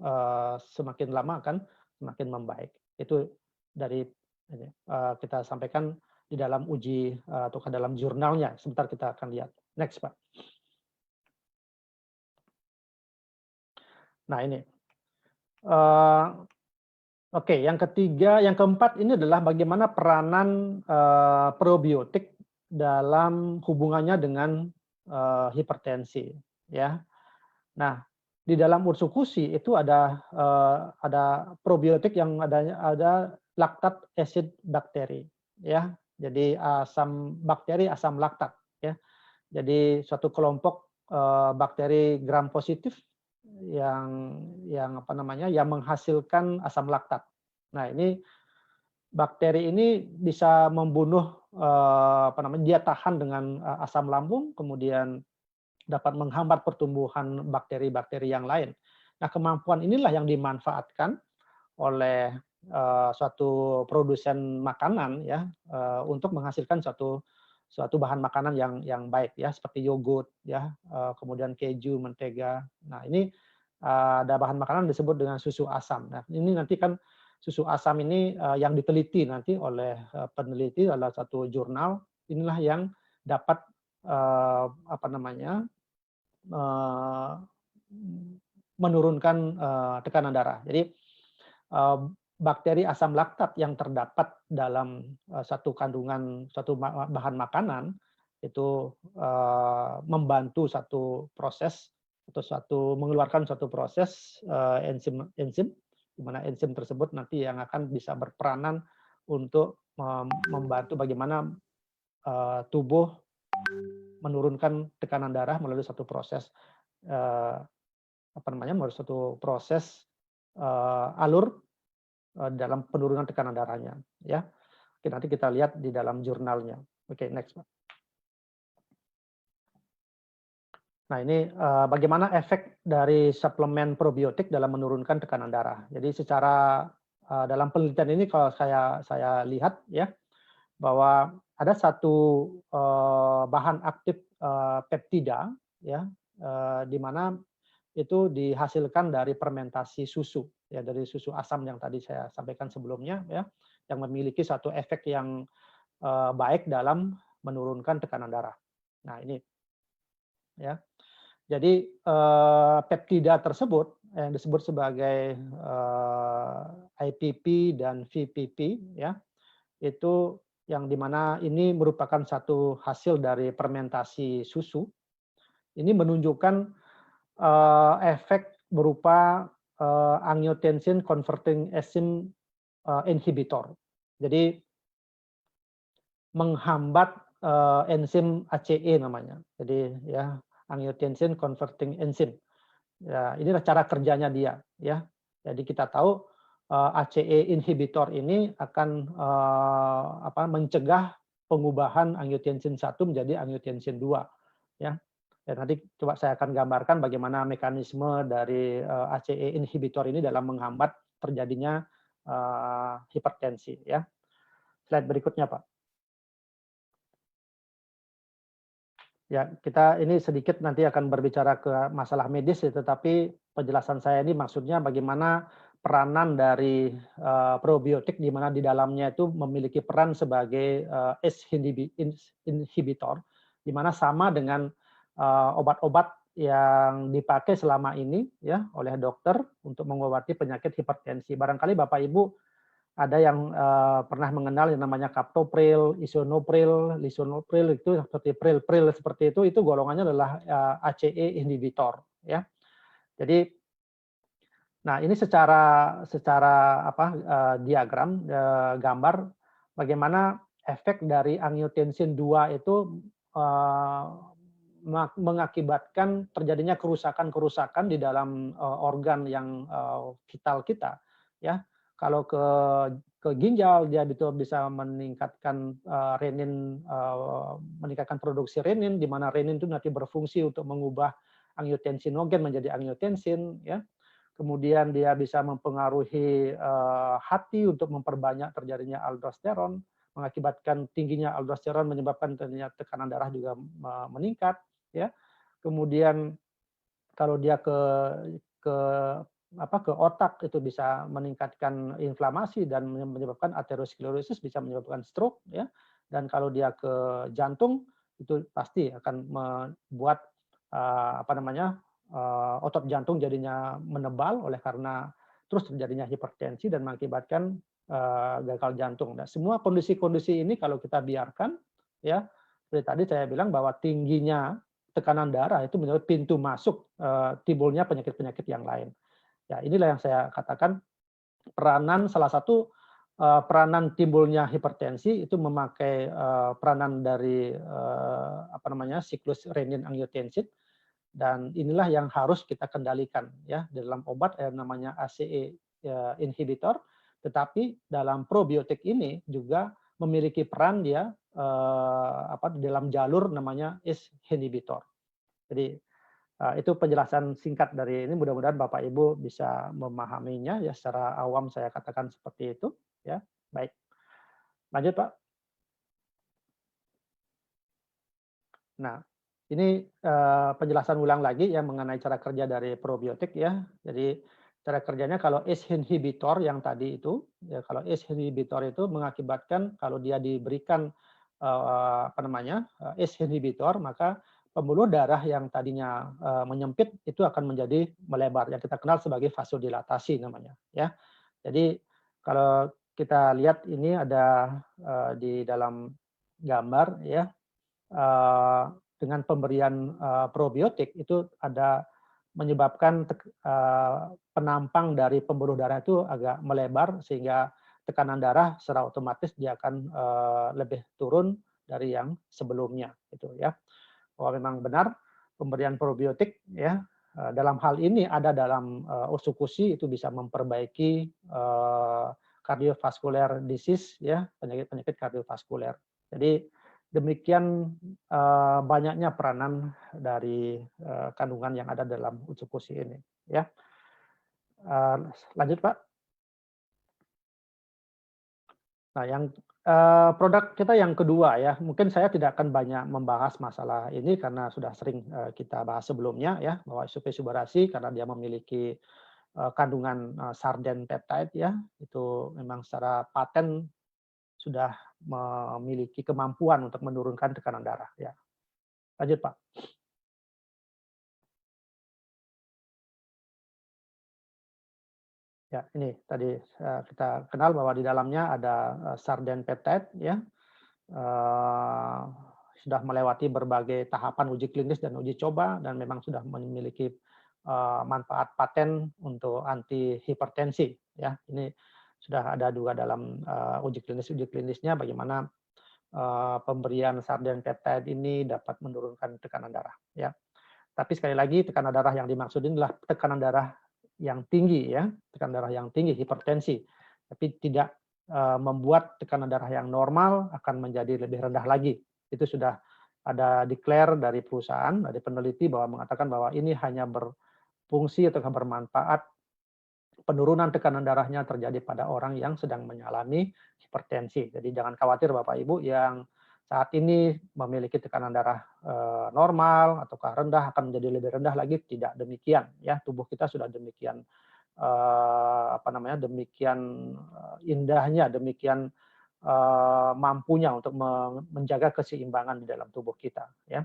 semakin lama akan semakin membaik. Itu dari kita sampaikan di dalam uji atau ke dalam jurnalnya. Sebentar kita akan lihat. Next, Pak. Nah ini. Oke, yang ketiga, yang keempat ini adalah bagaimana peranan probiotik dalam hubungannya dengan hipertensi, ya. Nah, di dalam ursukusi itu ada probiotik yang ada laktat acid bakteri, ya. Jadi asam laktat, ya. Jadi suatu kelompok bakteri gram positif yang menghasilkan asam laktat. Nah, ini bakteri ini bisa membunuh dia tahan dengan asam lambung, kemudian dapat menghambat pertumbuhan bakteri-bakteri yang lain. Nah, kemampuan inilah yang dimanfaatkan oleh suatu produsen makanan, ya, untuk menghasilkan suatu bahan makanan yang baik, ya, seperti yogurt, ya, kemudian keju, mentega. Nah, ini ada bahan makanan disebut dengan susu asam. Nah, ini nanti kan susu asam ini yang diteliti nanti oleh peneliti adalah satu jurnal. Inilah yang dapat menurunkan tekanan darah. Jadi bakteri asam laktat yang terdapat dalam satu bahan makanan itu membantu satu proses atau mengeluarkan suatu proses enzim di mana enzim tersebut nanti yang akan bisa berperanan untuk membantu bagaimana tubuh menurunkan tekanan darah melalui satu proses alur dalam penurunan tekanan darahnya, ya. Oke, nanti kita lihat di dalam jurnalnya. Oke, next, Pak. Nah, ini bagaimana efek dari suplemen probiotik dalam menurunkan tekanan darah. Jadi secara dalam penelitian ini kalau saya lihat, ya, bahwa ada satu bahan aktif peptida, ya, di mana itu dihasilkan dari fermentasi susu, ya, dari susu asam yang tadi saya sampaikan sebelumnya, ya, yang memiliki satu efek yang baik dalam menurunkan tekanan darah. Nah, ini, ya. Jadi peptida tersebut yang disebut sebagai IPP dan VPP, ya, itu yang dimana ini merupakan satu hasil dari fermentasi susu. Ini menunjukkan efek berupa angiotensin converting enzim inhibitor. Jadi menghambat enzim ACE namanya. Jadi ya angiotensin converting enzim. Ya, inilah cara kerjanya dia ya. Jadi kita tahu ACE inhibitor ini akan mencegah pengubahan angiotensin 1 menjadi angiotensin 2 ya. Dan nanti coba saya akan gambarkan bagaimana mekanisme dari ACE inhibitor ini dalam menghambat terjadinya hipertensi ya. Slide berikutnya, Pak. Ya, kita ini sedikit nanti akan berbicara ke masalah medis, tetapi penjelasan saya ini maksudnya bagaimana peranan dari probiotik di mana di dalamnya itu memiliki peran sebagai ACE inhibitor, di mana sama dengan obat-obat yang dipakai selama ini ya oleh dokter untuk mengobati penyakit hipertensi. Barangkali Bapak Ibu ada yang pernah mengenal yang namanya captopril, isonipril, lisinopril itu seperti pril seperti itu golongannya adalah ACE inhibitor ya. Jadi nah ini secara diagram gambar bagaimana efek dari angiotensin 2 itu mengakibatkan terjadinya kerusakan-kerusakan di dalam organ yang vital kita ya. Kalau ke ginjal dia bisa meningkatkan renin, meningkatkan produksi renin, di mana renin itu nanti berfungsi untuk mengubah angiotensinogen menjadi angiotensin ya. Kemudian dia bisa mempengaruhi hati untuk memperbanyak terjadinya aldosteron, mengakibatkan tingginya aldosteron menyebabkan terjadinya tekanan darah juga meningkat ya. Kemudian kalau dia ke otak itu bisa meningkatkan inflamasi dan menyebabkan aterosklerosis, bisa menyebabkan stroke ya. Dan kalau dia ke jantung itu pasti akan membuat otot jantung jadinya menebal oleh karena terus terjadinya hipertensi dan mengakibatkan gagal jantung. Nah, semua kondisi-kondisi ini kalau kita biarkan ya, seperti tadi saya bilang bahwa tingginya tekanan darah itu menjadi pintu masuk timbulnya penyakit-penyakit yang lain. Ya, inilah yang saya katakan salah satu peranan timbulnya hipertensi itu memakai peranan dari siklus renin angiotensin, dan inilah yang harus kita kendalikan ya dalam obat yang namanya ACE inhibitor, tetapi dalam probiotik ini juga memiliki peran dia dalam jalur namanya ACE inhibitor. Jadi itu penjelasan singkat dari ini, mudah-mudahan Bapak Ibu bisa memahaminya ya, secara awam saya katakan seperti itu ya. Baik. Lanjut, Pak. Nah, ini penjelasan ulang lagi ya mengenai cara kerja dari probiotik ya. Jadi cara kerjanya kalau ACE inhibitor yang tadi itu ya, kalau ACE inhibitor itu mengakibatkan kalau dia diberikan ACE inhibitor, maka pembuluh darah yang tadinya menyempit itu akan menjadi melebar, yang kita kenal sebagai vasodilatasi namanya ya. Jadi kalau kita lihat ini ada di dalam gambar ya, dengan pemberian probiotik itu ada menyebabkan penampang dari pembuluh darah itu agak melebar, sehingga tekanan darah secara otomatis dia akan lebih turun dari yang sebelumnya gitu ya. Bahwa memang benar pemberian probiotik ya dalam hal ini ada dalam usukusi itu bisa memperbaiki cardiovascular disease ya, penyakit-penyakit kardiovaskuler. Jadi demikian banyaknya peranan dari kandungan yang ada dalam usukusi ini ya. Lanjut, Pak. Nah, yang produk kita yang kedua ya, mungkin saya tidak akan banyak membahas masalah ini karena sudah sering kita bahas sebelumnya ya, bahwa subarasi karena dia memiliki kandungan sarden peptide ya, itu memang secara paten sudah memiliki kemampuan untuk menurunkan tekanan darah ya. Lanjut, Pak. Ya, ini tadi kita kenal bahwa di dalamnya ada sarden peptide ya. Sudah melewati berbagai tahapan uji klinis dan uji coba dan memang sudah memiliki manfaat paten untuk anti hipertensi ya. Ini sudah ada juga dalam uji klinisnya bagaimana pemberian sarden peptide ini dapat menurunkan tekanan darah ya. Tapi sekali lagi tekanan darah yang dimaksud ini adalah tekanan darah yang tinggi ya, tekanan darah yang tinggi hipertensi. Tapi tidak membuat tekanan darah yang normal akan menjadi lebih rendah lagi. Itu sudah ada declare dari perusahaan, dari peneliti bahwa mengatakan bahwa ini hanya berfungsi atau bermanfaat penurunan tekanan darahnya terjadi pada orang yang sedang mengalami hipertensi. Jadi jangan khawatir Bapak Ibu yang saat ini memiliki tekanan darah normal ataukah rendah akan menjadi lebih rendah lagi, tidak demikian ya. Tubuh kita sudah demikian demikian indahnya, demikian mampunya untuk menjaga keseimbangan di dalam tubuh kita ya.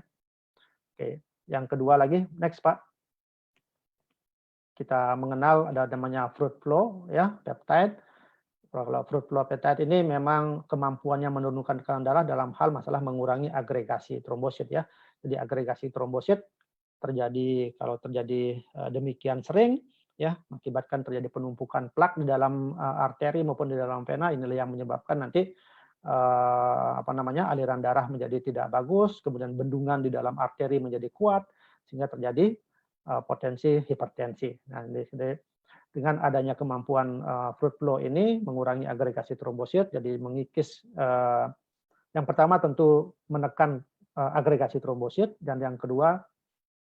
Oke, yang kedua lagi, next Pak. Kita mengenal ada namanya fruit flow ya, peptide. Kalau fruit flow peptide ini memang kemampuannya menurunkan tekanan darah dalam hal masalah mengurangi agregasi trombosit ya. Jadi agregasi trombosit terjadi kalau terjadi demikian sering ya, mengakibatkan terjadi penumpukan plak di dalam arteri maupun di dalam vena, inilah yang menyebabkan nanti aliran darah menjadi tidak bagus, kemudian bendungan di dalam arteri menjadi kuat sehingga terjadi potensi hipertensi. Nah, dengan adanya kemampuan fruit flow ini mengurangi agregasi trombosit, jadi mengikis yang pertama tentu menekan agregasi trombosit, dan yang kedua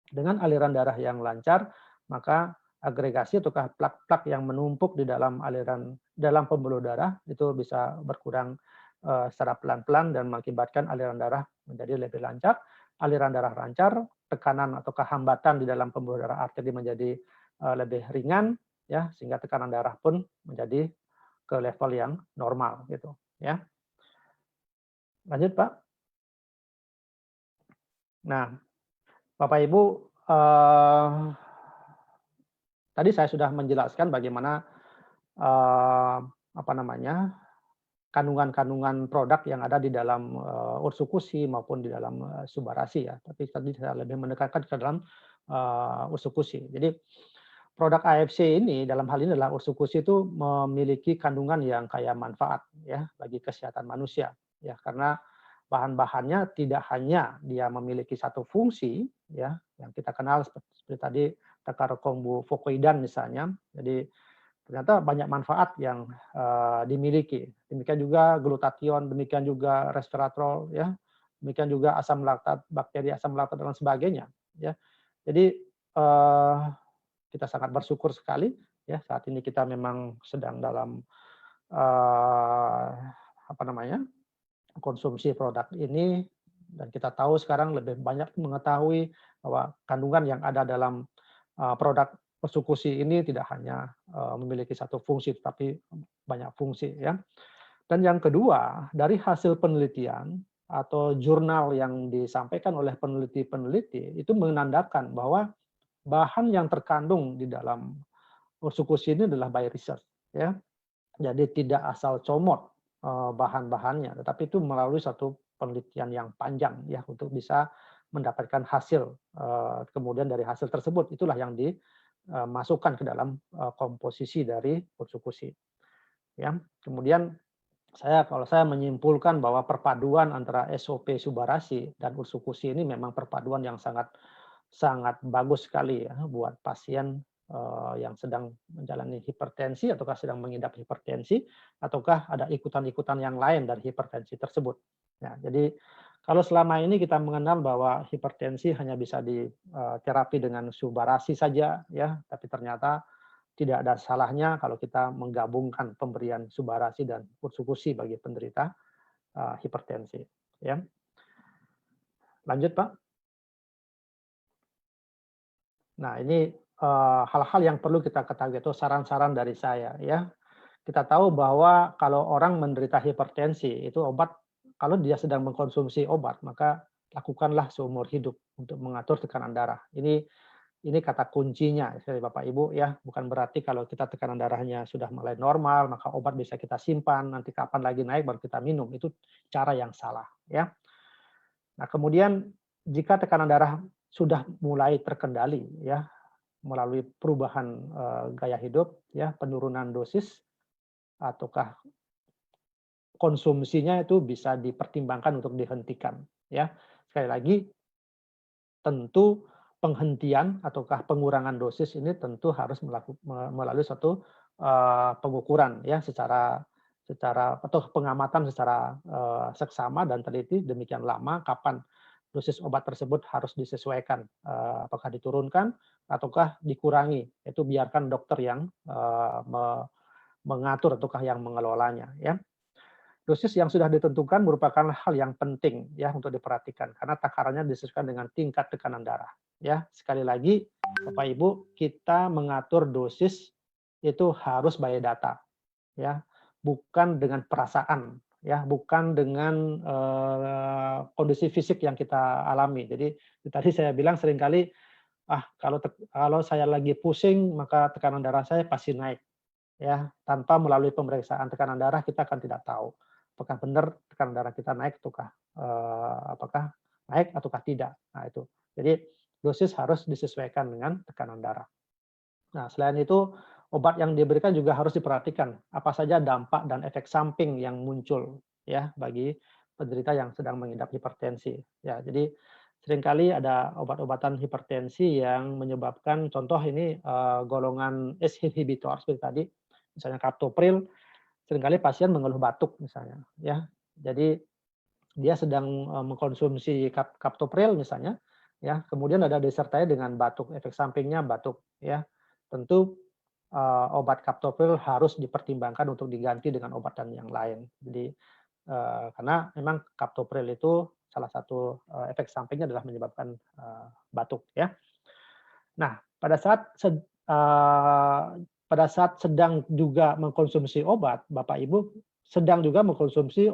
dengan aliran darah yang lancar maka agregasi ataukah plak-plak yang menumpuk di dalam pembuluh darah itu bisa berkurang secara pelan-pelan dan mengakibatkan aliran darah menjadi lebih lancar. Aliran darah lancar, tekanan atau hambatan di dalam pembuluh darah arteri menjadi lebih ringan ya, sehingga tekanan darah pun menjadi ke level yang normal gitu ya. Lanjut Pak. Nah, Bapak Ibu, tadi saya sudah menjelaskan bagaimana kandungan-kandungan produk yang ada di dalam ursukusi maupun di dalam subarasi ya. Tapi tadi saya lebih menekankan ke dalam ursukusi. Jadi produk AFC ini dalam hal ini adalah ursukusi itu memiliki kandungan yang kaya manfaat ya bagi kesehatan manusia ya, karena bahan-bahannya tidak hanya dia memiliki satu fungsi ya yang kita kenal seperti tadi tekar kombu fokoidan misalnya. Jadi ternyata banyak manfaat yang dimiliki. Demikian juga glutathione, demikian juga resveratrol ya, demikian juga asam laktat, bakteri asam laktat dan sebagainya ya. Jadi kita sangat bersyukur sekali ya saat ini kita memang sedang dalam konsumsi produk ini, dan kita tahu sekarang lebih banyak mengetahui bahwa kandungan yang ada dalam produk ursukusi ini tidak hanya memiliki satu fungsi tetapi banyak fungsi ya. Dan yang kedua, dari hasil penelitian atau jurnal yang disampaikan oleh peneliti-peneliti itu menandakan bahwa bahan yang terkandung di dalam ursukusi ini adalah by research ya. Jadi tidak asal comot bahan-bahannya, tetapi itu melalui satu penelitian yang panjang ya untuk bisa mendapatkan hasil. Kemudian dari hasil tersebut itulah yang dimasukkan ke dalam komposisi dari ursukusi. Ya. Kemudian kalau saya menyimpulkan bahwa perpaduan antara SOP subarasi dan ursukusi ini memang perpaduan yang sangat sangat bagus sekali ya buat pasien yang sedang menjalani hipertensi ataukah sedang mengidap hipertensi ataukah ada ikutan-ikutan yang lain dari hipertensi tersebut. Ya, jadi kalau selama ini kita mengenal bahwa hipertensi hanya bisa diterapi dengan subarasi saja ya, tapi ternyata tidak ada salahnya kalau kita menggabungkan pemberian subarasi dan ursukusi bagi penderita hipertensi ya. Lanjut Pak. Nah, ini hal-hal yang perlu kita ketahui itu saran-saran dari saya ya. Kita tahu bahwa kalau orang menderita hipertensi itu obat, kalau dia sedang mengkonsumsi obat maka lakukanlah seumur hidup untuk mengatur tekanan darah. Ini kata kuncinya dari Bapak Ibu ya, bukan berarti kalau kita tekanan darahnya sudah mulai normal maka obat bisa kita simpan, nanti kapan lagi naik baru kita minum. Itu cara yang salah ya. Nah, kemudian jika tekanan darah sudah mulai terkendali ya, melalui perubahan gaya hidup, ya, penurunan dosis, ataukah konsumsinya itu bisa dipertimbangkan untuk dihentikan, ya. Sekali lagi, tentu penghentian ataukah pengurangan dosis ini tentu harus melalui suatu pengukuran, ya, secara secara atau pengamatan secara seksama dan teliti demikian lama kapan dosis obat tersebut harus disesuaikan, apakah diturunkan ataukah dikurangi. Itu biarkan dokter yang mengatur ataukah yang mengelolanya, ya. Dosis yang sudah ditentukan merupakan hal yang penting ya untuk diperhatikan karena takarannya disesuaikan dengan tingkat tekanan darah. Ya, sekali lagi Bapak Ibu, kita mengatur dosis itu harus by data ya, bukan dengan perasaan ya, bukan dengan kondisi fisik yang kita alami. Jadi tadi saya bilang seringkali kalau saya lagi pusing maka tekanan darah saya pasti naik. Ya, tanpa melalui pemeriksaan tekanan darah kita akan tidak tahu apakah benar tekanan darah kita naik ataukah apakah naik ataukah tidak. Nah itu. Jadi dosis harus disesuaikan dengan tekanan darah. Nah, selain itu obat yang diberikan juga harus diperhatikan apa saja dampak dan efek samping yang muncul ya bagi penderita yang sedang mengidap hipertensi. Ya, jadi seringkali ada obat-obatan hipertensi yang menyebabkan contoh ini golongan ACE inhibitor seperti tadi, misalnya captopril, seringkali pasien mengeluh batuk misalnya ya. Jadi dia sedang mengkonsumsi captopril misalnya ya, kemudian ada disertai dengan batuk, efek sampingnya batuk ya. Tentu obat captopril harus dipertimbangkan untuk diganti dengan obatan yang lain. Jadi karena memang captopril itu salah satu efek sampingnya adalah menyebabkan batuk ya. Nah, pada saat sedang juga mengkonsumsi obat, Bapak Ibu sedang juga mengkonsumsi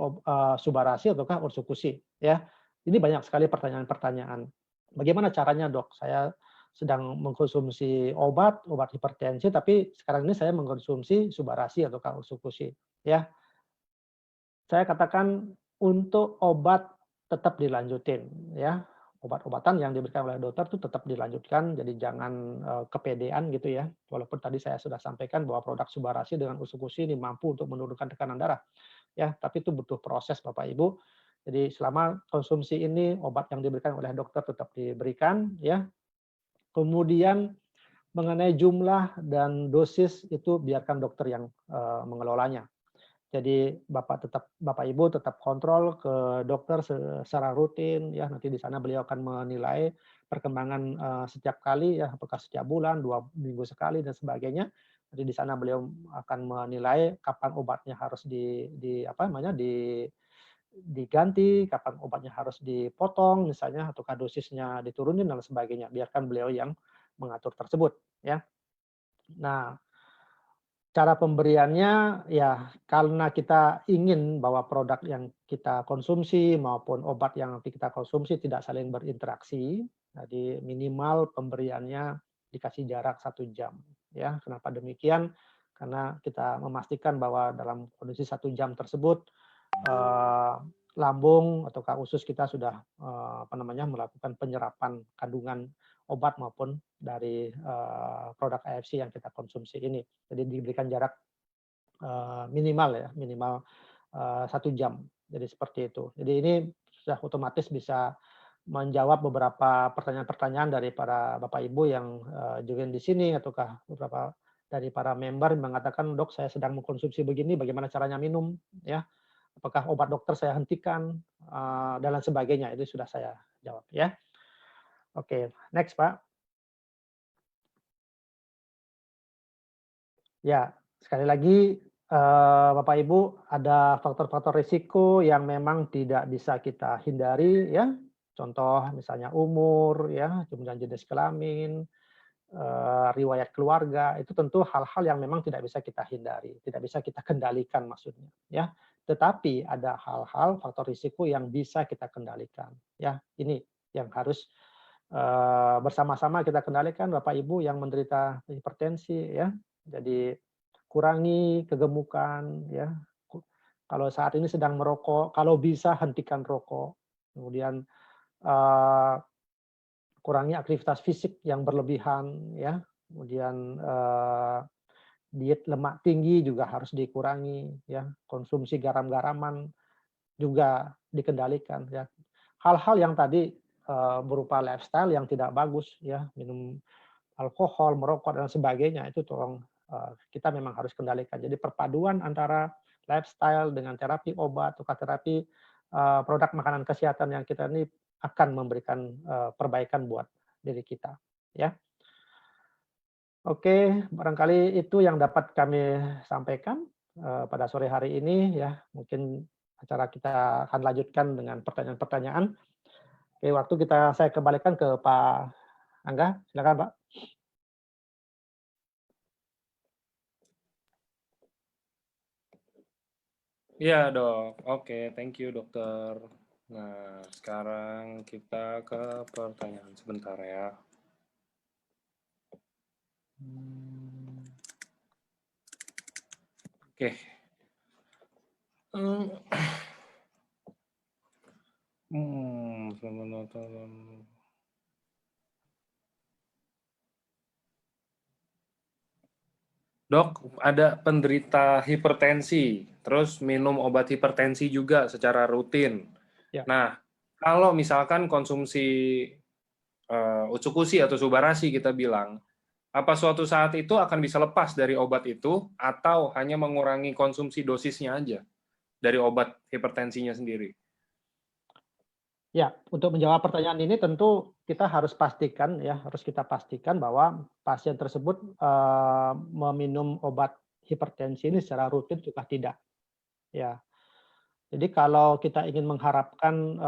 Subarasi ataukah Ursukusi ya. Ini banyak sekali pertanyaan-pertanyaan. Bagaimana caranya, Dok? Saya sedang mengkonsumsi obat hipertensi, tapi sekarang ini saya mengkonsumsi Subarasi ataukah Ursukusi ya. Saya katakan untuk obat tetap dilanjutin ya. Obat-obatan yang diberikan oleh dokter itu tetap dilanjutkan, jadi jangan kepedean gitu ya. Walaupun tadi saya sudah sampaikan bahwa produk Subarasi dengan Ursukusi ini mampu untuk menurunkan tekanan darah ya, tapi itu butuh proses Bapak Ibu. Jadi selama konsumsi ini obat yang diberikan oleh dokter tetap diberikan ya. Kemudian mengenai jumlah dan dosis itu biarkan dokter yang mengelolanya. Jadi Bapak Ibu tetap kontrol ke dokter secara rutin ya, nanti di sana beliau akan menilai perkembangan setiap kali ya, apakah setiap bulan, 2 minggu sekali dan sebagainya. Nanti di sana beliau akan menilai kapan obatnya harus diganti, kapan obatnya harus dipotong misalnya ataukah dosisnya diturunin dan sebagainya. Biarkan beliau yang mengatur tersebut ya. Nah, cara pemberiannya ya karena kita ingin bahwa produk yang kita konsumsi maupun obat yang nanti kita konsumsi tidak saling berinteraksi, jadi minimal pemberiannya dikasih jarak 1 jam. Ya, kenapa demikian? Karena kita memastikan bahwa dalam kondisi 1 jam tersebut lambung ataukah usus kita sudah melakukan penyerapan kandungan obat maupun dari produk AFC yang kita konsumsi ini. Jadi diberikan jarak minimal ya, minimal 1 jam. Jadi seperti itu. Jadi ini sudah otomatis bisa menjawab beberapa pertanyaan-pertanyaan dari para Bapak Ibu yang join di sini ataukah beberapa dari para member mengatakan, "Dok, saya sedang mengkonsumsi begini, bagaimana caranya minum?" Ya. Apakah obat dokter saya hentikan dan lain sebagainya. Itu sudah saya jawab ya. Oke, next Pak. Ya, sekali lagi Bapak Ibu ada faktor-faktor risiko yang memang tidak bisa kita hindari ya. Contoh misalnya umur ya, kemudian jenis kelamin, riwayat keluarga, itu tentu hal-hal yang memang tidak bisa kita hindari, tidak bisa kita kendalikan maksudnya ya. Tetapi ada hal-hal faktor risiko yang bisa kita kendalikan ya. Ini yang harus bersama-sama kita kendalikan Bapak Ibu yang menderita hipertensi ya. Jadi kurangi kegemukan ya. Kalau saat ini sedang merokok, kalau bisa hentikan rokok. Kemudian kurangi aktivitas fisik yang berlebihan ya. kemudian diet lemak tinggi juga harus dikurangi, ya, konsumsi garam-garaman juga dikendalikan, ya. Hal-hal yang tadi berupa lifestyle yang tidak bagus, ya, minum alkohol, merokok dan sebagainya itu tolong kita memang harus kendalikan. Jadi perpaduan antara lifestyle dengan terapi obat atau terapi produk makanan kesehatan yang kita ini akan memberikan perbaikan buat diri kita, ya. Oke, barangkali itu yang dapat kami sampaikan pada sore hari ini, ya. Mungkin acara kita akan lanjutkan dengan pertanyaan-pertanyaan. Oke, saya kembalikan ke Pak Angga, silakan Pak. Iya dok, oke, thank you dokter. Nah, sekarang kita ke pertanyaan sebentar ya. Oke. Selamat Natal. Dok, ada penderita hipertensi, terus minum obat hipertensi juga secara rutin. Ya. Nah, kalau misalkan konsumsi Utsukushi atau Subarashi kita bilang, apa suatu saat itu akan bisa lepas dari obat itu atau hanya mengurangi konsumsi dosisnya aja dari obat hipertensinya sendiri? Ya, untuk menjawab pertanyaan ini tentu kita harus kita pastikan bahwa pasien tersebut meminum obat hipertensi ini secara rutin juga tidak. Ya, jadi kalau kita ingin mengharapkan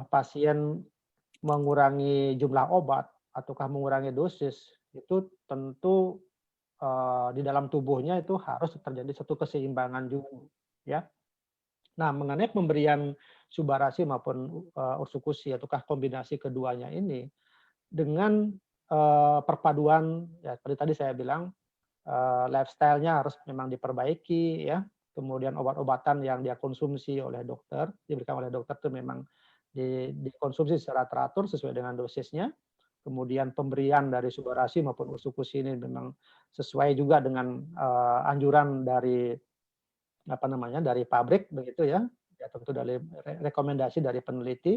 pasien mengurangi jumlah obat ataukah mengurangi dosis, itu tentu di dalam tubuhnya itu harus terjadi satu keseimbangan juga, ya. Nah, mengenai pemberian Subarashi maupun Utsukushi ataukah kombinasi keduanya ini dengan perpaduan ya seperti tadi saya bilang lifestyle-nya harus memang diperbaiki, ya. Kemudian obat-obatan yang dia konsumsi oleh dokter, diberikan oleh dokter itu memang dikonsumsi secara teratur sesuai dengan dosisnya. Kemudian pemberian dari Subarashi maupun Utsukushi ini memang sesuai juga dengan anjuran dari dari pabrik begitu ya. Ya tentu dari rekomendasi dari peneliti.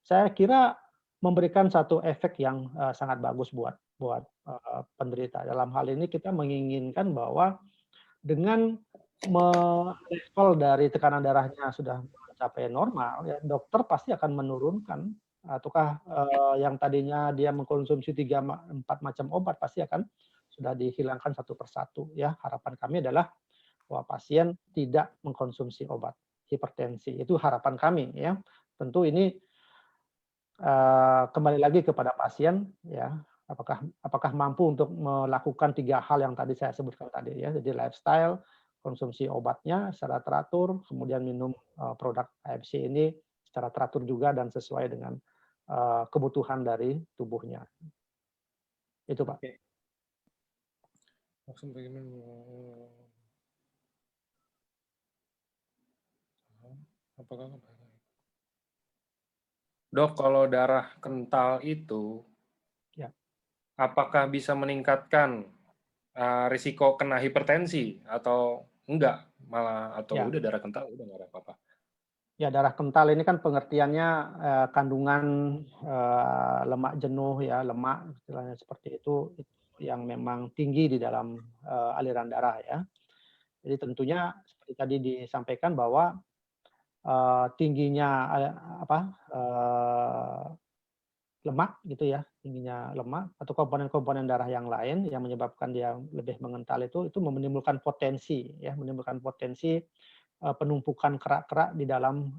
Saya kira memberikan satu efek yang sangat bagus buat buat penderita. Dalam hal ini kita menginginkan bahwa dengan level dari tekanan darahnya sudah mencapai normal, ya dokter pasti akan menurunkan ataukah yang tadinya dia mengkonsumsi 4 macam obat pasti akan sudah dihilangkan satu persatu ya. Harapan kami adalah bahwa pasien tidak mengkonsumsi obat hipertensi. Itu harapan kami ya. Tentu ini kembali lagi kepada pasien ya, apakah mampu untuk melakukan 3 hal yang tadi saya sebutkan tadi ya. Jadi lifestyle, konsumsi obatnya secara teratur, kemudian minum produk AFC ini secara teratur juga dan sesuai dengan kebutuhan dari tubuhnya. Itu Pak. Oke. Langsung pengen apakah Dok, kalau darah kental itu, Ya. apakah bisa meningkatkan risiko kena hipertensi atau enggak? Malah atau Ya. udah darah kental udah nggak ada apa-apa? Ya, darah kental ini kan pengertiannya kandungan lemak jenuh ya, lemak istilahnya seperti itu yang memang tinggi di dalam aliran darah ya. Jadi tentunya seperti tadi disampaikan bahwa tingginya lemak gitu ya, tingginya lemak atau komponen-komponen darah yang lain yang menyebabkan dia lebih mengental itu menimbulkan potensi ya, menimbulkan potensi penumpukan kerak-kerak di dalam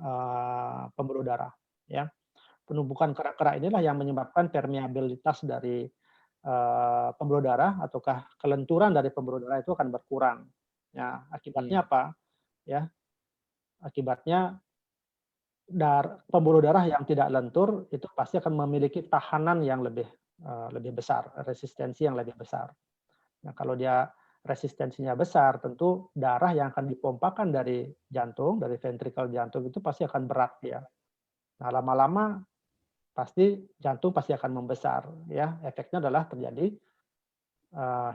pembuluh darah ya. Penumpukan kerak-kerak inilah yang menyebabkan permeabilitas dari pembuluh darah ataukah kelenturan dari pembuluh darah itu akan berkurang. Ya, akibatnya apa? Ya, akibatnya pembuluh darah yang tidak lentur itu pasti akan memiliki tahanan yang lebih besar, resistensi yang lebih besar. Nah, kalau dia resistensinya besar, tentu darah yang akan dipompakan dari jantung, dari ventrikel jantung itu pasti akan berat ya. Nah, lama-lama pasti jantung pasti akan membesar ya. Efeknya adalah terjadi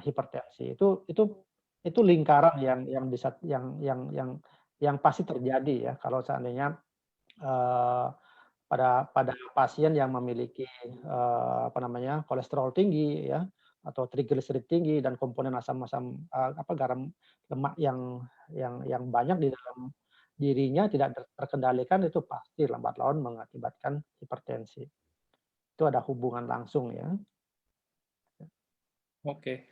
hipertensi. Itu lingkaran yang bisa yang pasti terjadi ya kalau seandainya, eee, pada pasien yang memiliki, apa namanya, kolesterol tinggi ya, atau trigliserid tinggi dan komponen asam-asam, garam lemak yang banyak di dalam dirinya tidak terkendalikan, itu pasti lambat laun mengakibatkan hipertensi. Itu ada hubungan langsung ya. Oke.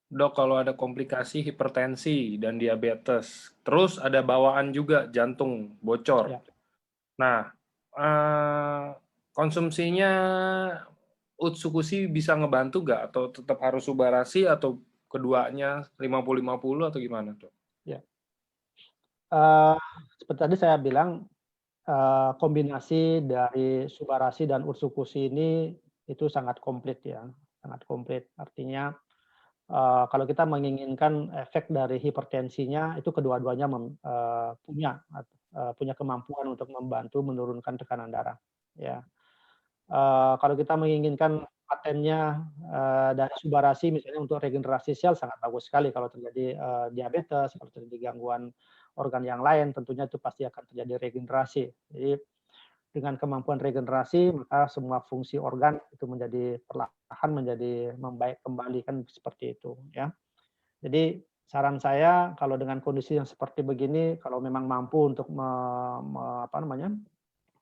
Dok, kalau ada komplikasi hipertensi dan diabetes, terus ada bawaan juga jantung bocor. Ya. Nah, konsumsinya Utsukushi bisa ngebantu nggak? Atau tetap harus Subarasi atau keduanya 50-50 atau gimana, Dok? Ya. Eee, Seperti tadi saya bilang, kombinasi dari Subarasi dan Utsukushi ini itu sangat komplit ya, sangat komplit. Artinya, kalau kita menginginkan efek dari hipertensinya itu kedua-duanya punya kemampuan untuk membantu menurunkan tekanan darah, ya. Kalau kita menginginkan patennya, dari Subarasi misalnya untuk regenerasi sel sangat bagus sekali kalau terjadi, diabetes, kalau terjadi gangguan organ yang lain tentunya itu pasti akan terjadi regenerasi. Jadi dengan kemampuan regenerasi maka semua fungsi organ itu menjadi perlahan menjadi membaik kembali kan seperti itu ya. Jadi saran saya kalau dengan kondisi yang seperti begini kalau memang mampu untuk me me apa namanya,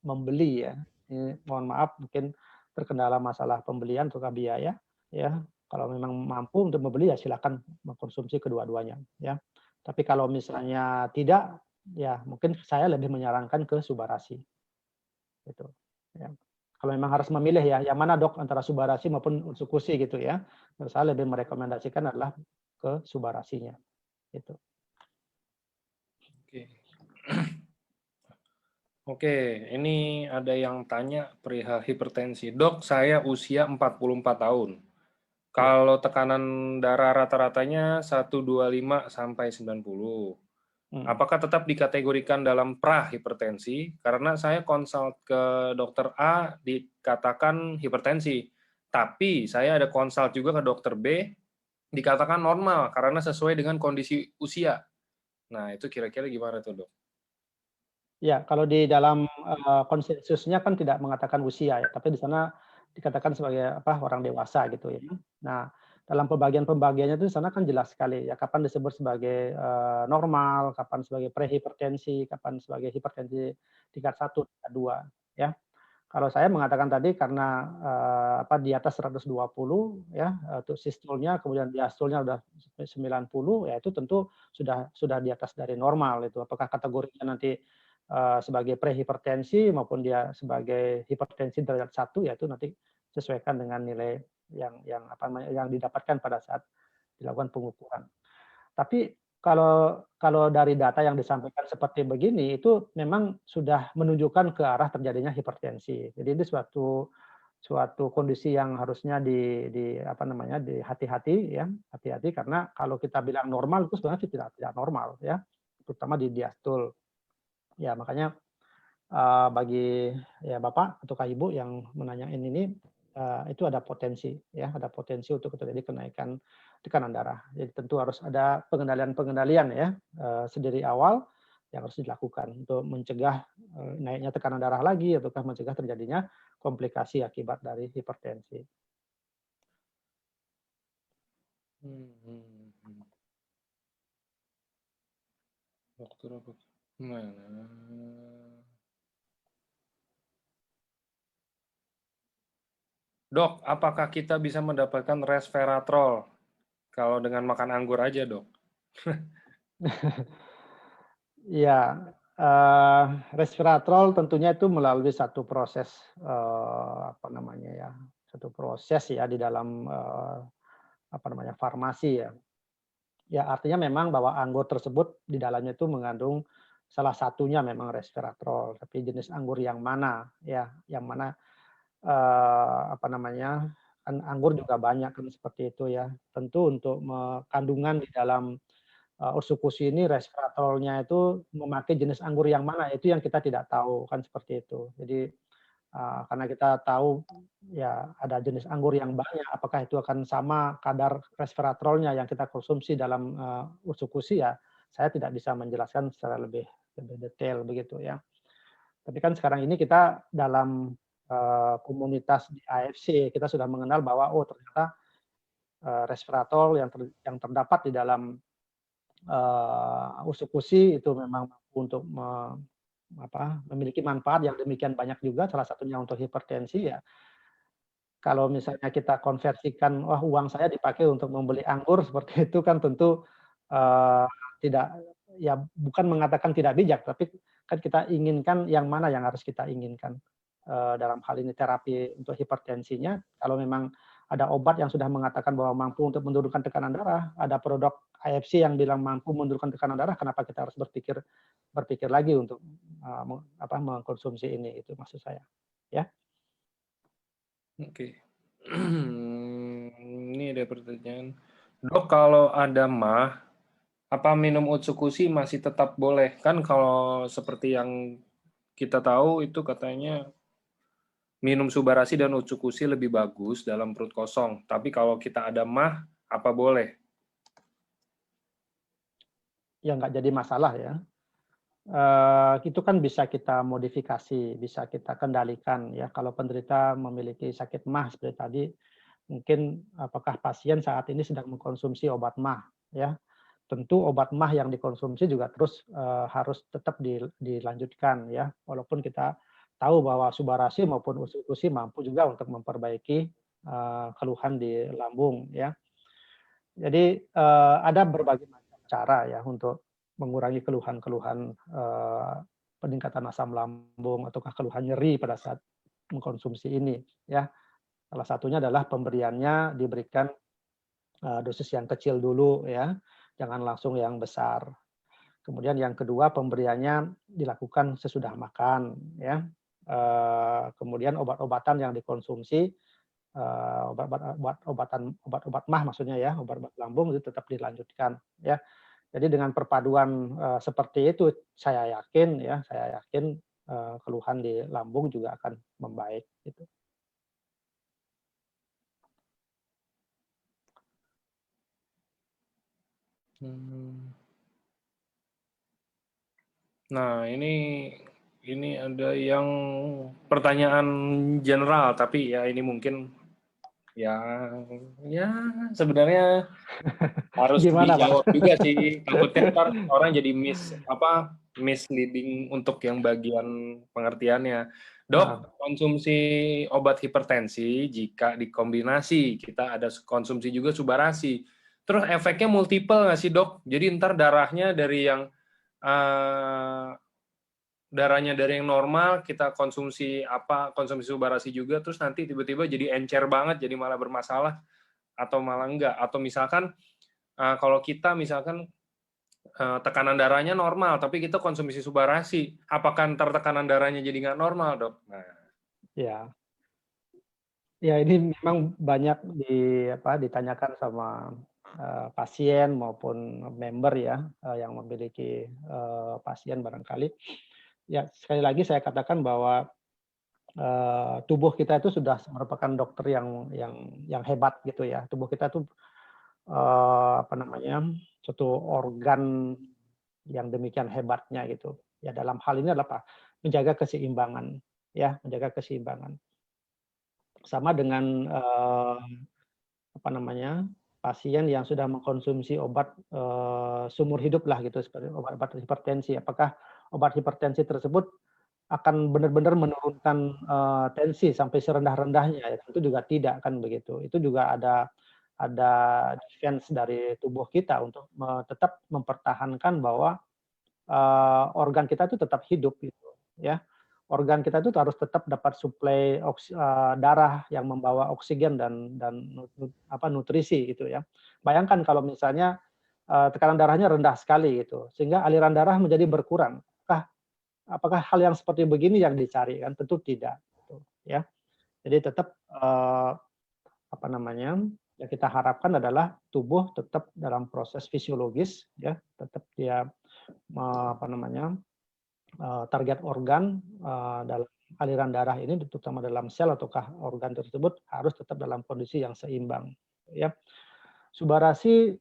membeli ya, ini mohon maaf mungkin terkendala masalah pembelian atau biaya, ya. Kalau memang mampu untuk membeli ya silakan mengkonsumsi kedua-duanya, ya. Tapi kalau misalnya tidak, ya mungkin saya lebih menyarankan ke Subarasi, gitu, ya. Kalau memang harus memilih ya, yang mana Dok antara Subarasi maupun Utsukushi gitu ya, saya lebih merekomendasikan adalah ke Subarasinya, gitu. Oke. Oke, ini ada yang tanya perihal hipertensi. Dok, saya usia 44 tahun. Ya, Kalau tekanan darah rata-ratanya 125 sampai 90. mhm. Apakah tetap dikategorikan dalam prahipertensi? Karena saya konsult ke dokter A dikatakan hipertensi. Tapi saya ada konsult juga ke dokter B dikatakan normal karena sesuai dengan kondisi usia. Nah, itu kira-kira gimana tuh, Dok? Ya, kalau di dalam, konsensusnya kan tidak mengatakan usia ya, tapi di sana dikatakan sebagai apa, orang dewasa gitu ya. Nah, dalam pembagian-pembagiannya itu di sana kan jelas sekali ya, kapan disebut sebagai, normal, kapan sebagai prehipertensi, kapan sebagai hipertensi tingkat 1, tingkat 2 ya. Kalau saya mengatakan tadi karena, di atas 120 ya, untuk sistolnya, kemudian diastolnya udah 90, ya itu tentu sudah di atas dari normal itu. Apakah kategorinya nanti, sebagai prehipertensi maupun dia sebagai hipertensi derajat 1, ya itu nanti sesuaikan dengan nilai yang didapatkan pada saat dilakukan pengukuran. Tapi kalau dari data yang disampaikan seperti begini, itu memang sudah menunjukkan ke arah terjadinya hipertensi. Jadi ini suatu suatu kondisi yang harusnya hati-hati ya, hati-hati karena kalau kita bilang normal itu sebenarnya tidak normal ya, terutama di diastol. Ya makanya bagi ya Bapak atau Kak Ibu yang menanyain ini, itu ada potensi ya, ada potensi untuk terjadi kenaikan tekanan darah. Jadi tentu harus ada pengendalian-pengendalian ya, sedari awal yang harus dilakukan untuk mencegah, naiknya tekanan darah lagi ataukah mencegah terjadinya komplikasi akibat dari hipertensi. Hmm, hmm, hmm. Dokter apa? Mana? Dok, apakah kita bisa mendapatkan resveratrol kalau dengan makan anggur aja, Dok? Iya, resveratrol tentunya itu melalui satu proses, satu proses ya di dalam, farmasi ya. Ya artinya memang bahwa anggur tersebut di dalamnya itu mengandung salah satunya memang resveratrol, tapi jenis anggur yang mana ya, yang mana, kan anggur juga banyak kan seperti itu ya. Tentu untuk kandungan di dalam Ursukusi ini resveratrolnya itu memakai jenis anggur yang mana, itu yang kita tidak tahu, kan seperti itu. Jadi, Karena kita tahu ya ada jenis anggur yang banyak, apakah itu akan sama kadar resveratrolnya yang kita konsumsi dalam Utsukushi ya, saya tidak bisa menjelaskan secara lebih detail begitu ya. Tapi kan sekarang ini kita dalam komunitas di AFC kita sudah mengenal bahwa ternyata resveratrol yang terdapat di dalam Utsukushi itu memang mampu untuk memiliki manfaat yang demikian banyak juga, salah satunya untuk hipertensi ya. Kalau misalnya kita konversikan, uang saya dipakai untuk membeli anggur seperti itu kan tentu eee, tidak ya bukan mengatakan tidak bijak, tapi kan kita inginkan yang mana yang harus kita inginkan. Dalam hal ini terapi untuk hipertensinya, kalau memang ada obat yang sudah mengatakan bahwa mampu untuk menurunkan tekanan darah, ada produk AFC yang bilang mampu menurunkan tekanan darah, kenapa kita harus berpikir berpikir lagi untuk, mengkonsumsi ini, itu maksud saya, ya. Oke. Ini ada pertanyaan. Dok, kalau ada mah, apa minum Utsukushi masih tetap boleh? Kan kalau seperti yang kita tahu itu katanya minum Subarashi dan Utsukushi lebih bagus dalam perut kosong. Tapi kalau kita ada mah, apa boleh? Ya nggak jadi masalah ya. Itu kan bisa kita modifikasi, bisa kita kendalikan ya. Kalau penderita memiliki sakit MAH seperti tadi, mungkin apakah pasien saat ini sedang mengkonsumsi obat MAH ya. Tentu obat MAH yang dikonsumsi juga terus harus tetap dilanjutkan ya. Walaupun kita tahu bahwa Subarashi maupun Utsukushi mampu juga untuk memperbaiki keluhan di lambung ya. Jadi ada berbagai macam cara ya untuk mengurangi keluhan-keluhan peningkatan asam lambung ataukah keluhan nyeri pada saat mengkonsumsi ini ya. Salah satunya adalah pemberiannya diberikan dosis yang kecil dulu ya, jangan langsung yang besar. Kemudian yang kedua pemberiannya dilakukan sesudah makan ya. Kemudian obat-obatan yang dikonsumsi obat-obat MAH maksudnya ya, obat-obat lambung itu tetap dilanjutkan ya. Jadi dengan perpaduan seperti itu saya yakin keluhan di lambung juga akan membaik gitu. Nah, ini ada yang pertanyaan general, tapi ya ini mungkin ya sebenarnya harus Gimana Pak? dijawab juga sih. Takutnya ntar orang jadi misleading untuk yang bagian pengertiannya. Dok, konsumsi obat hipertensi jika dikombinasi kita ada konsumsi juga Subarashi. Terus efeknya multiple nggak sih dok? Jadi ntar darahnya dari yang darahnya dari yang normal kita konsumsi Subarashi juga, terus nanti tiba-tiba jadi encer banget, jadi malah bermasalah atau malah enggak, atau misalkan kalau kita misalkan tekanan darahnya normal tapi kita konsumsi Subarashi, apakah ntar tekanan darahnya jadi nggak normal dok? Nah, ya ini memang banyak ditanyakan sama pasien maupun member ya yang memiliki pasien barangkali. Ya sekali lagi saya katakan bahwa tubuh kita itu sudah merupakan dokter yang hebat gitu ya. Tubuh kita tuh suatu organ yang demikian hebatnya gitu. Ya dalam hal ini adalah menjaga keseimbangan ya, menjaga keseimbangan. Sama dengan pasien yang sudah mengkonsumsi obat seumur hidup lah gitu seperti obat-obat hipertensi. Apakah obat hipertensi tersebut akan benar-benar menurunkan tensi sampai serendah-rendahnya ya? Tentu juga tidak kan begitu. Itu juga ada defense dari tubuh kita untuk tetap mempertahankan bahwa organ kita itu tetap hidup gitu ya. Organ kita itu harus tetap dapat suplai darah yang membawa oksigen dan nutrisi gitu ya. Bayangkan kalau misalnya tekanan darahnya rendah sekali gitu, sehingga aliran darah menjadi berkurang. Apakah hal yang seperti begini yang dicari kan? Tentu tidak gitu ya. Jadi tetap yang kita harapkan adalah tubuh tetap dalam proses fisiologis ya, tetap dia target organ dalam aliran darah ini, terutama dalam sel ataukah organ tersebut harus tetap dalam kondisi yang seimbang. Ya, Subarasi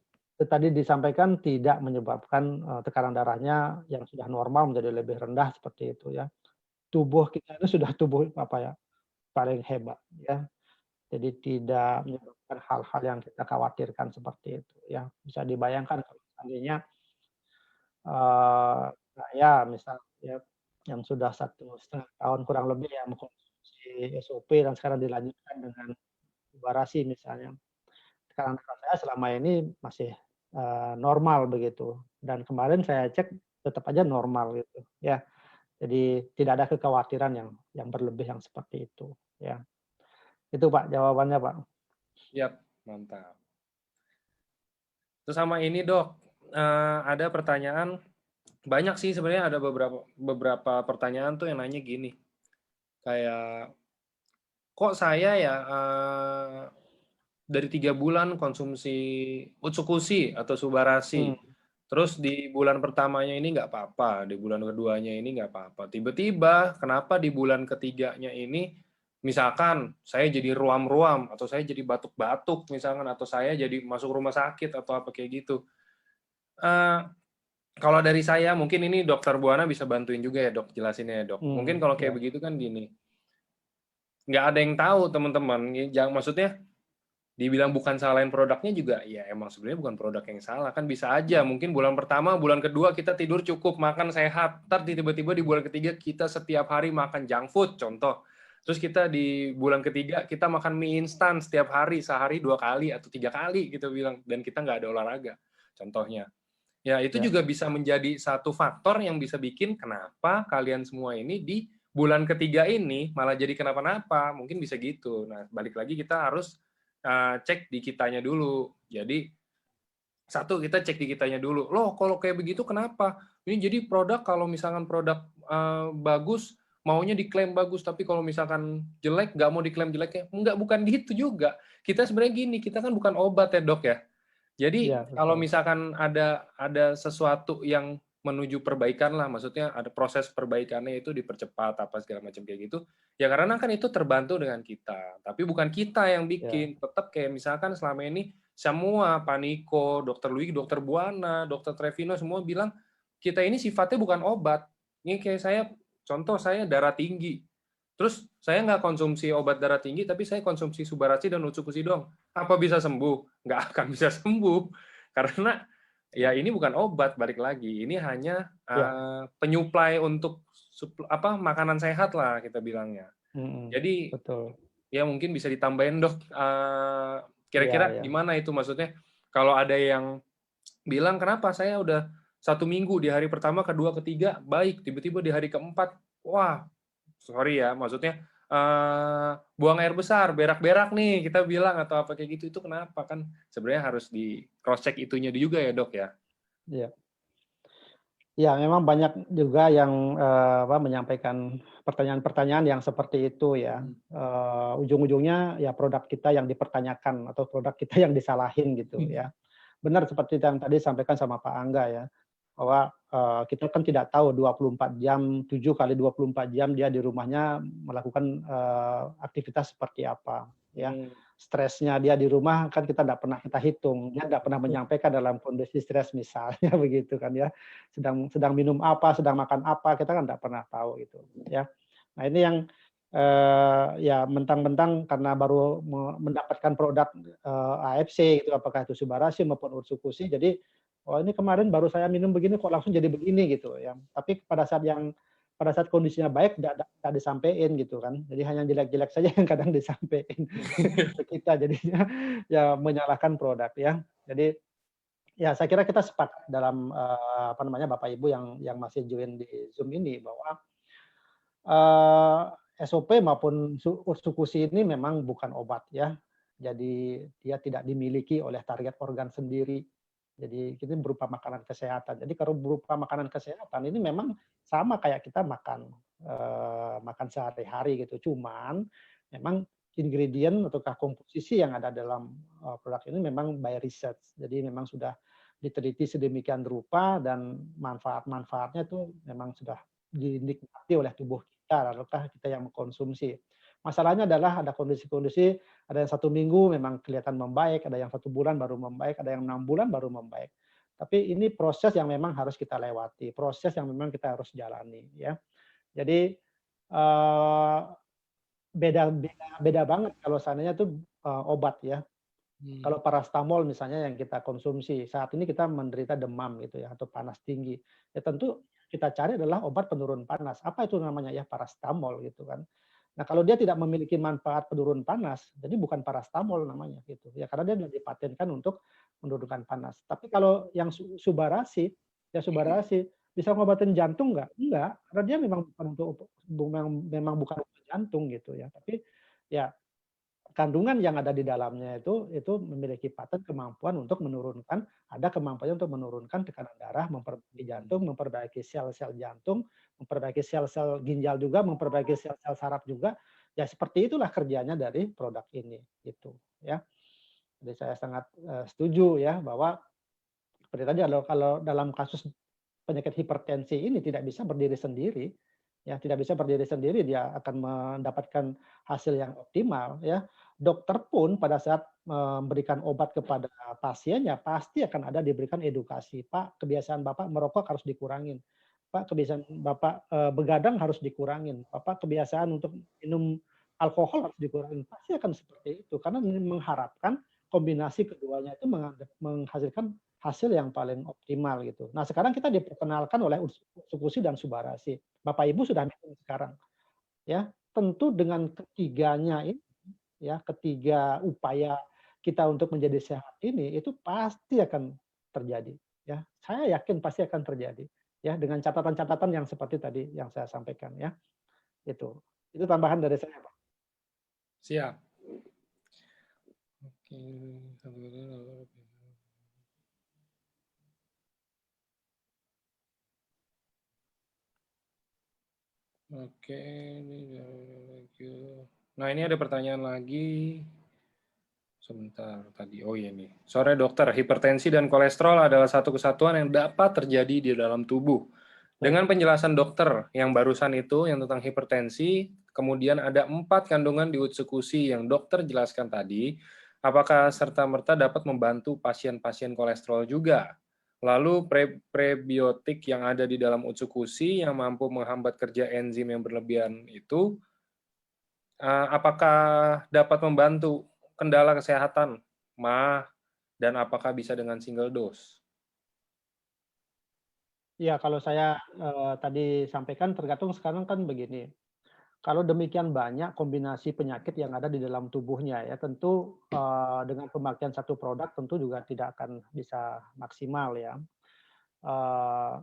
tadi disampaikan tidak menyebabkan tekanan darahnya yang sudah normal menjadi lebih rendah seperti itu ya. Tubuh kita itu sudah tubuh apa ya paling hebat ya. Jadi tidak menyebabkan hal-hal yang kita khawatirkan seperti itu ya. Bisa dibayangkan kalau seandainya saya misal ya, yang sudah 1,5 tahun kurang lebih ya mengkonsumsi SOP dan sekarang dilanjutkan dengan Subarasi misalnya. Tekanan darah saya selama ini masih, normal begitu dan kemarin saya cek tetap aja normal gitu ya. Jadi tidak ada kekhawatiran yang berlebih yang seperti itu ya. Itu Pak jawabannya Pak. Yap, mantap. Terus sama ini dok, ada pertanyaan, banyak sih sebenarnya, ada beberapa pertanyaan tuh yang nanya gini, kayak kok saya ya dari 3 bulan konsumsi Utsukushi atau Subarasi, Hmm, terus di bulan pertamanya ini nggak apa-apa, di bulan keduanya ini nggak apa-apa, tiba-tiba kenapa di bulan ketiganya ini misalkan saya jadi ruam-ruam atau saya jadi batuk-batuk misalkan, atau saya jadi masuk rumah sakit atau apa kayak gitu. Eh, Kalau dari saya, mungkin ini Dokter Buana bisa bantuin juga ya dok, jelasinnya ya dok. Mungkin kalau kayak ya, begitu kan gini, nggak ada yang tahu teman-teman. Jangan, maksudnya dibilang bukan salahin produknya juga, ya emang sebenarnya bukan produk yang salah. Kan bisa aja, mungkin bulan pertama, bulan kedua kita tidur cukup, makan sehat. Ntar tiba-tiba di bulan ketiga kita setiap hari makan junk food, contoh. Terus kita di bulan ketiga kita makan mie instan setiap hari, sehari 2 kali atau 3 kali kita bilang, dan kita nggak ada olahraga, contohnya. Ya, itu ya, juga bisa menjadi satu faktor yang bisa bikin kenapa kalian semua ini di bulan ketiga ini malah jadi kenapa-napa. Mungkin bisa gitu. Nah, balik lagi kita harus cek di kitanya dulu. Jadi, satu, kita cek di kitanya dulu. Loh, kalau kayak begitu kenapa? Ini jadi produk, kalau misalkan produk bagus, maunya diklaim bagus, tapi kalau misalkan jelek, nggak mau diklaim jeleknya. Enggak, bukan gitu juga. Kita sebenarnya gini, kita kan bukan obat ya dok ya. Jadi ya kalau betul. misalkan ada sesuatu yang menuju perbaikan lah, maksudnya ada proses perbaikannya itu dipercepat apa segala macam kayak gitu, ya karena kan itu terbantu dengan kita. Tapi bukan kita yang Ya, bikin. Tetap kayak misalkan selama ini semua, Pak Niko, Dokter Luigi, Dokter Buana, Dokter Trevino semua bilang kita ini sifatnya bukan obat. Ini kayak saya, contoh saya darah tinggi. Terus saya nggak konsumsi obat darah tinggi, tapi saya konsumsi Subarasi dan Utsukushi dong. Apa bisa sembuh? Nggak akan bisa sembuh. Karena ya ini bukan obat, balik lagi. Ini hanya ya, penyuplai untuk makanan sehat lah kita bilangnya. Jadi betul. ya mungkin bisa ditambahin dok. Ya, Kira-kira ya. gimana itu maksudnya? Kalau ada yang bilang kenapa saya udah 1 minggu di hari pertama, kedua, ketiga baik, tiba-tiba di hari keempat, wah sorry ya, maksudnya buang air besar, berak-berak nih kita bilang atau apa kayak gitu, itu kenapa? Kan sebenarnya harus di cross check itunya juga ya dok ya. Ya. Ya, memang banyak juga yang, menyampaikan pertanyaan-pertanyaan yang seperti itu ya. Hmm. Ujung-ujungnya ya produk kita yang dipertanyakan atau produk kita yang disalahin gitu ya. Benar seperti yang tadi disampaikan sama Pak Angga ya, bahwa, kita kan tidak tahu 24 jam, 7 kali 24 jam dia di rumahnya melakukan, aktivitas seperti apa ya. Hmm. Stresnya dia di rumah kan kita nggak pernah kita hitung, dia nggak pernah menyampaikan dalam kondisi stres misalnya begitu kan ya. Sedang sedang minum apa, sedang makan apa, kita kan nggak pernah tahu gitu ya. Nah ini yang, ya mentang-mentang karena baru mendapatkan produk, AFC gitu, apakah itu Subarasi maupun Utsukushi, jadi, "Oh ini kemarin baru saya minum begini kok langsung jadi begini," gitu ya. Tapi pada saat kondisinya baik nggak disampein gitu kan. Jadi hanya jelek-jelek saja yang kadang disampein ke kita, jadinya ya menyalahkan produk ya. Jadi ya saya kira kita sepakat dalam, Bapak Ibu yang masih join di Zoom ini bahwa, SOP maupun Utsukushi ini memang bukan obat ya. Jadi dia tidak dimiliki oleh target organ sendiri. Jadi ini berupa makanan kesehatan. Jadi kalau berupa makanan kesehatan ini memang sama kayak kita makan sehari-hari gitu. Cuman memang ingredient ataukah komposisi yang ada dalam, produk ini memang by research. Jadi memang sudah diteliti sedemikian rupa dan manfaat-manfaatnya itu memang sudah dinikmati oleh tubuh kita, ataukah kita yang mengkonsumsi. Masalahnya adalah ada kondisi-kondisi, ada yang 1 minggu memang kelihatan membaik, ada yang 1 bulan baru membaik, ada yang 6 bulan baru membaik. Tapi ini proses yang memang harus kita lewati, proses yang memang kita harus jalani, ya. Jadi, eee, beda beda beda banget kalau seandainya tuh, obat ya. Hmm. Kalau paracetamol misalnya yang kita konsumsi, saat ini kita menderita demam gitu ya, atau panas tinggi. Ya tentu kita cari adalah obat penurun panas. Apa itu namanya? Ya paracetamol gitu kan. Nah, kalau dia tidak memiliki manfaat penurun panas, jadi bukan paracetamol namanya gitu. Ya karena dia sudah dipatenkan untuk menurunkan panas. Tapi kalau yang Subarasi, ya Subarasi bisa ngobatin jantung nggak? Enggak, karena dia memang bukan untuk memang bukan untuk jantung gitu ya. Tapi ya kandungan yang ada di dalamnya itu memiliki paten kemampuan untuk menurunkan ada kemampuannya untuk menurunkan tekanan darah, memperbaiki jantung, memperbaiki sel-sel jantung, memperbaiki sel-sel ginjal juga, memperbaiki sel-sel saraf juga. Ya seperti itulah kerjanya dari produk ini, gitu ya. Jadi saya sangat, setuju ya bahwa seperti tadi kalau dalam kasus penyakit hipertensi ini tidak bisa berdiri sendiri, ya tidak bisa berdiri sendiri, dia akan mendapatkan hasil yang optimal ya. Dokter pun pada saat memberikan obat kepada pasiennya pasti akan ada diberikan edukasi, "Pak, kebiasaan Bapak merokok harus dikurangin. Pak, kebiasaan Bapak, begadang harus dikurangin. Bapak, kebiasaan untuk minum alkohol harus dikurangin." Pasti akan seperti itu karena mengharapkan kombinasi keduanya itu menghasilkan hasil yang paling optimal gitu. Nah, sekarang kita diperkenalkan oleh Utsukushi dan Subarasi. Bapak Ibu sudah minum sekarang, ya. Tentu dengan ketiganya ini, ya, ketiga upaya kita untuk menjadi sehat ini, itu pasti akan terjadi, ya. Saya yakin pasti akan terjadi, ya, dengan catatan-catatan yang seperti tadi yang saya sampaikan, ya. Itu. Itu tambahan dari saya, Pak. Siap. Oke. Oke, nah ini ada pertanyaan lagi. Sebentar tadi. Oh iya nih. Sore dokter, hipertensi dan kolesterol adalah satu kesatuan yang dapat terjadi di dalam tubuh. Dengan penjelasan dokter yang barusan itu, yang tentang hipertensi, kemudian ada 4 kandungan di Utsukushi yang dokter jelaskan tadi, apakah serta-merta dapat membantu pasien-pasien kolesterol juga? Lalu prebiotik yang ada di dalam Utsukushi yang mampu menghambat kerja enzim yang berlebihan itu, apakah dapat membantu kendala kesehatan mah dan apakah bisa dengan single dose? Iya, kalau saya, tadi sampaikan tergantung sekarang kan begini. Kalau demikian banyak kombinasi penyakit yang ada di dalam tubuhnya ya, tentu, dengan pemakaian satu produk tentu juga tidak akan bisa maksimal ya. Eee,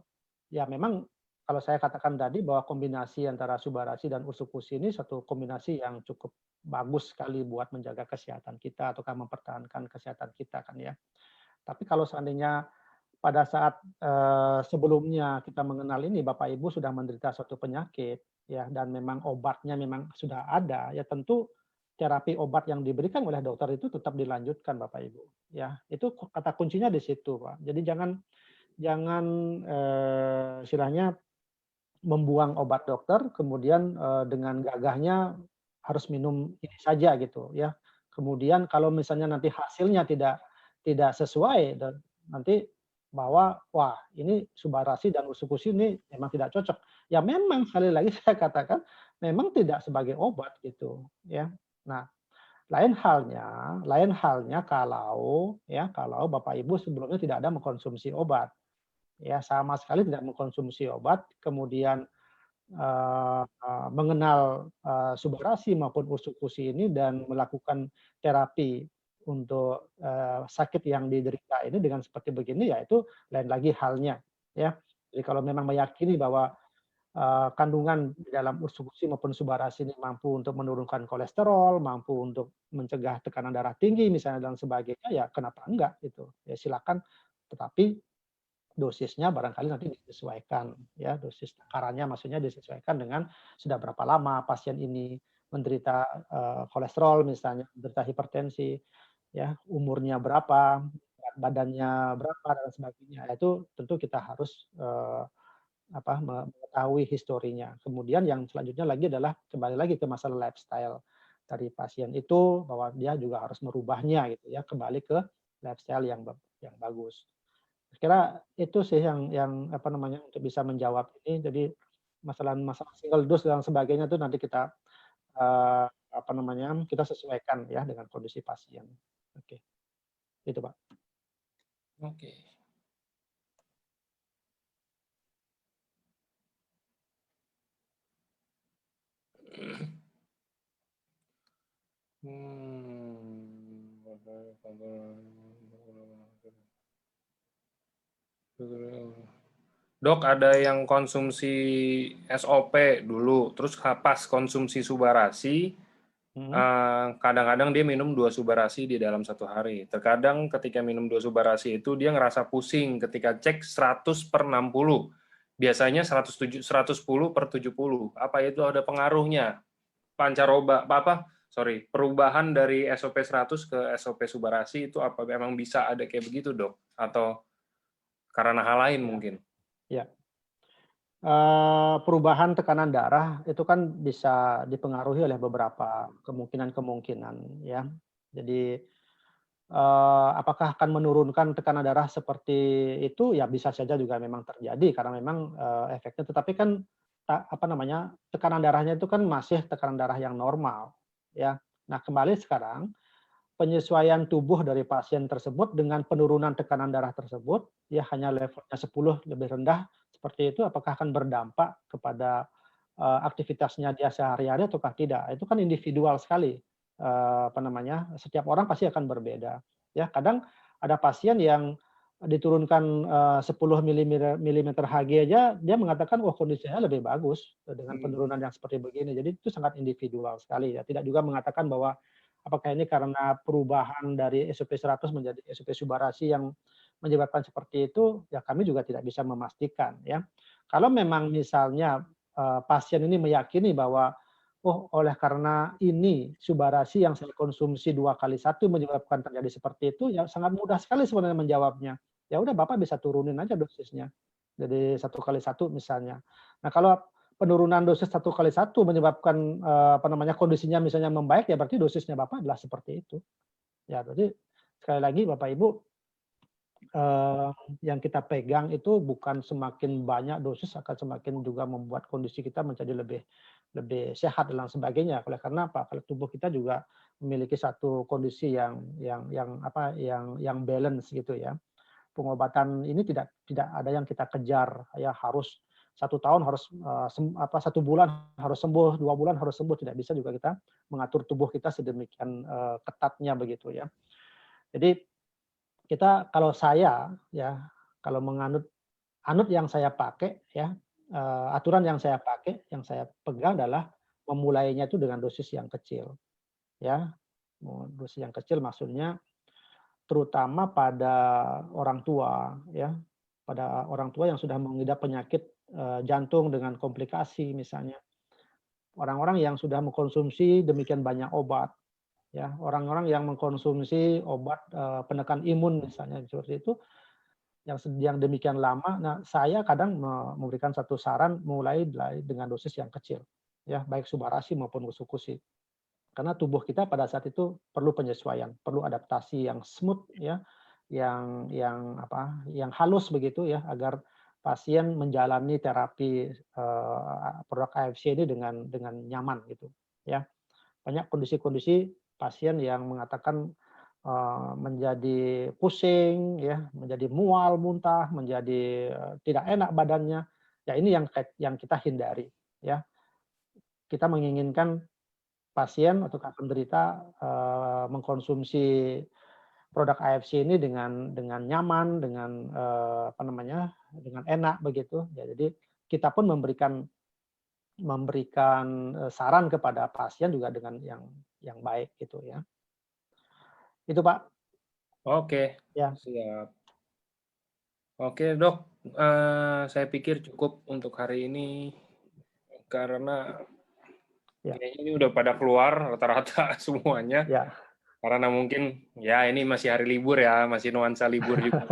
ya memang kalau saya katakan tadi bahwa kombinasi antara Subarashi dan Utsukushi ini satu kombinasi yang cukup bagus sekali buat menjaga kesehatan kita ataukah mempertahankan kesehatan kita kan ya. Tapi kalau seandainya pada saat, sebelumnya kita mengenal ini Bapak Ibu sudah menderita suatu penyakit, ya, dan memang obatnya memang sudah ada, ya tentu terapi obat yang diberikan oleh dokter itu tetap dilanjutkan Bapak Ibu, ya. Itu kata kuncinya di situ, Pak. Jadi jangan jangan, istilahnya membuang obat dokter kemudian, dengan gagahnya harus minum ini saja gitu ya. Kemudian kalau misalnya nanti hasilnya tidak sesuai dan nanti bahwa, wah ini Subarasi dan Utsukushi ini memang tidak cocok. Ya memang sekali lagi saya katakan memang tidak sebagai obat gitu ya. Nah, lain halnya kalau ya, kalau Bapak Ibu sebelumnya tidak ada mengkonsumsi obat, ya sama sekali tidak mengkonsumsi obat, kemudian mengenal, Subarasi maupun Utsukushi ini dan melakukan terapi untuk, sakit yang diderita ini dengan seperti begini, ya itu lain lagi halnya, ya. Jadi kalau memang meyakini bahwa, kandungan di dalam Utsukushi maupun Subarasi ini mampu untuk menurunkan kolesterol, mampu untuk mencegah tekanan darah tinggi misalnya dan sebagainya, ya kenapa enggak gitu, ya silakan. Tetapi dosisnya barangkali nanti disesuaikan ya, dosis takarannya maksudnya disesuaikan dengan sudah berapa lama pasien ini menderita, kolesterol misalnya, menderita hipertensi, ya, umurnya berapa, berat badannya berapa dan sebagainya. Itu tentu kita harus, mengetahui historinya. Kemudian yang selanjutnya lagi adalah kembali lagi ke masalah lifestyle dari pasien itu, bahwa dia juga harus merubahnya gitu ya, kembali ke lifestyle yang bagus. Kira itu sih yang apa namanya, untuk bisa menjawab ini. Jadi masalah single dose dan sebagainya itu nanti kita, apa namanya, kita sesuaikan ya dengan kondisi pasien. Oke, itu Pak. Oke. Dok, ada yang konsumsi SOP dulu, terus pas konsumsi Subarasi, kadang-kadang dia minum 2 Subarasi di dalam 1 hari. Terkadang ketika minum 2 Subarasi itu dia ngerasa pusing ketika cek 100/60. Biasanya 110/70. Apa itu ada pengaruhnya? Perubahan dari SOP 100 ke SOP Subarasi itu apa memang bisa ada kayak begitu, Dok? Atau karena hal lain mungkin? Ya. Perubahan tekanan darah itu kan bisa dipengaruhi oleh beberapa kemungkinan ya. Jadi, apakah akan menurunkan tekanan darah seperti itu? Ya bisa saja juga memang terjadi karena memang, efeknya, tetapi kan apa namanya, tekanan darahnya itu kan masih tekanan darah yang normal, ya. Nah, kembali sekarang penyesuaian tubuh dari pasien tersebut dengan penurunan tekanan darah tersebut, ya hanya levelnya 10 lebih rendah, seperti itu apakah akan berdampak kepada, aktivitasnya dia sehari-hari ataukah tidak. Itu kan individual sekali, apa namanya, setiap orang pasti akan berbeda. Ya, kadang ada pasien yang diturunkan, 10 milimeter Hg aja, dia mengatakan, "Wah, kondisinya lebih bagus dengan penurunan yang seperti begini." Jadi itu sangat individual sekali ya, tidak juga mengatakan bahwa apakah ini karena perubahan dari SOP 100 menjadi SOP Subarasi yang menyebabkan seperti itu, ya kami juga tidak bisa memastikan ya. Kalau memang misalnya, pasien ini meyakini bahwa, "Oh, oleh karena ini Subarasi yang saya konsumsi 2 kali 1 menyebabkan terjadi seperti itu," ya sangat mudah sekali sebenarnya menjawabnya. Ya udah Bapak bisa turunin aja dosisnya, jadi 1 kali 1 misalnya. Nah, kalau penurunan dosis 1 kali 1 menyebabkan, apa namanya, kondisinya misalnya membaik, ya berarti dosisnya Bapak adalah seperti itu. Ya berarti sekali lagi Bapak Ibu, yang kita pegang itu bukan semakin banyak dosis akan semakin juga membuat kondisi kita menjadi lebih lebih sehat dan lain sebagainya. Oleh karena apa? Kalau tubuh kita juga memiliki satu kondisi yang balance gitu ya. Pengobatan ini tidak ada yang kita kejar, ya harus 1 tahun harus, 1 bulan harus sembuh, 2 bulan harus sembuh, tidak bisa juga kita mengatur tubuh kita sedemikian, ketatnya begitu ya. Jadi kita kalau saya ya, kalau anut yang saya pakai ya, aturan yang saya pakai, yang saya pegang adalah memulainya itu dengan dosis yang kecil ya. Dosis yang kecil maksudnya terutama pada orang tua ya, pada orang tua yang sudah mengidap penyakit, jantung dengan komplikasi misalnya. Orang-orang yang sudah mengkonsumsi demikian banyak obat ya, orang-orang yang mengkonsumsi obat, penekan imun misalnya seperti itu, yang demikian lama. Nah, saya kadang memberikan satu saran mulai dengan dosis yang kecil ya, baik Subarasi maupun Usukusi. Karena tubuh kita pada saat itu perlu penyesuaian, perlu adaptasi yang smooth ya, yang halus begitu ya, agar pasien menjalani terapi, produk AFC ini dengan nyaman gitu ya. Banyak kondisi-kondisi pasien yang mengatakan, menjadi pusing ya, menjadi mual, muntah, menjadi, tidak enak badannya. Ya ini yang kita hindari ya. Kita menginginkan pasien atau penderita, mengkonsumsi produk AFC ini dengan nyaman, dengan, apa namanya, dengan enak begitu. Ya jadi kita pun memberikan, saran kepada pasien juga dengan yang baik gitu ya. Itu Pak, Oke, ya. siap. Oke, Dok, saya pikir cukup untuk hari ini karena Ya, kayaknya ini udah pada keluar rata-rata semuanya. ya. Karena mungkin ya ini masih hari libur ya, masih nuansa libur juga.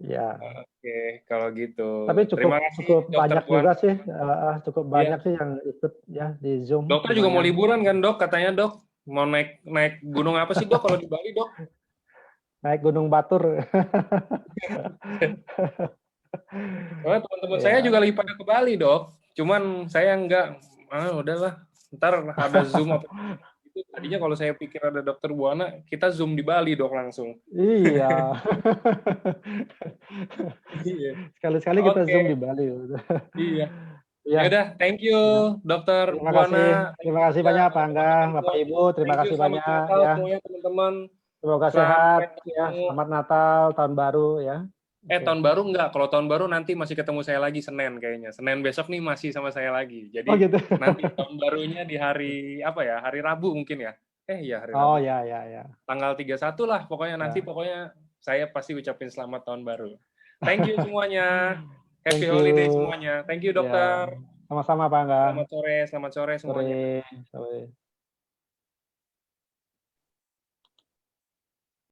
Ya. Oke, kalau gitu. Tapi Terima cukup kasih cukup Dokter banyak juga Buana. sih, cukup banyak Iya. sih yang ikut ya di Zoom, Dokter juga mau lumayan. liburan kan, Dok? Katanya, Dok. Mau naik naik gunung apa sih, Dok, kalau di Bali, Dok? Naik Gunung Batur. Soalnya teman-teman saya juga Ya. lagi pada ke Bali, Dok. Cuman saya enggak, udahlah, ntar ada Zoom apa gitu. Tadinya kalau saya pikir ada Dokter Buana, kita Zoom di Bali, Dok, langsung. Iya. Iya. Sekali-sekali kita Oke, Zoom di Bali. iya. Ya Iya. udah, thank you Ya. Dokter Buana, thank Terima you kasih juga banyak Pak Angga, teman-teman semua. Bapak Ibu, terima Thank you, kasih selamat banyak Natal ya. semuanya teman-teman. Semoga sehat Sampai ya. ketemu. Selamat Natal, tahun baru ya. Oke. Tahun baru enggak, kalau tahun baru nanti masih ketemu saya lagi Senin kayaknya. Senin besok nih masih sama saya lagi. Oh Jadi gitu. nanti tahun barunya di hari apa ya? Hari Rabu mungkin ya. Iya hari Oh Rabu. ya ya ya. Tanggal 31 lah pokoknya nanti Ya. pokoknya saya pasti ucapin selamat tahun baru. Thank you semuanya. Happy Thank holiday you. semuanya. Thank you Ya. Dokter. Sama-sama Pak Angga. Selamat sore Sore. semuanya. Sore.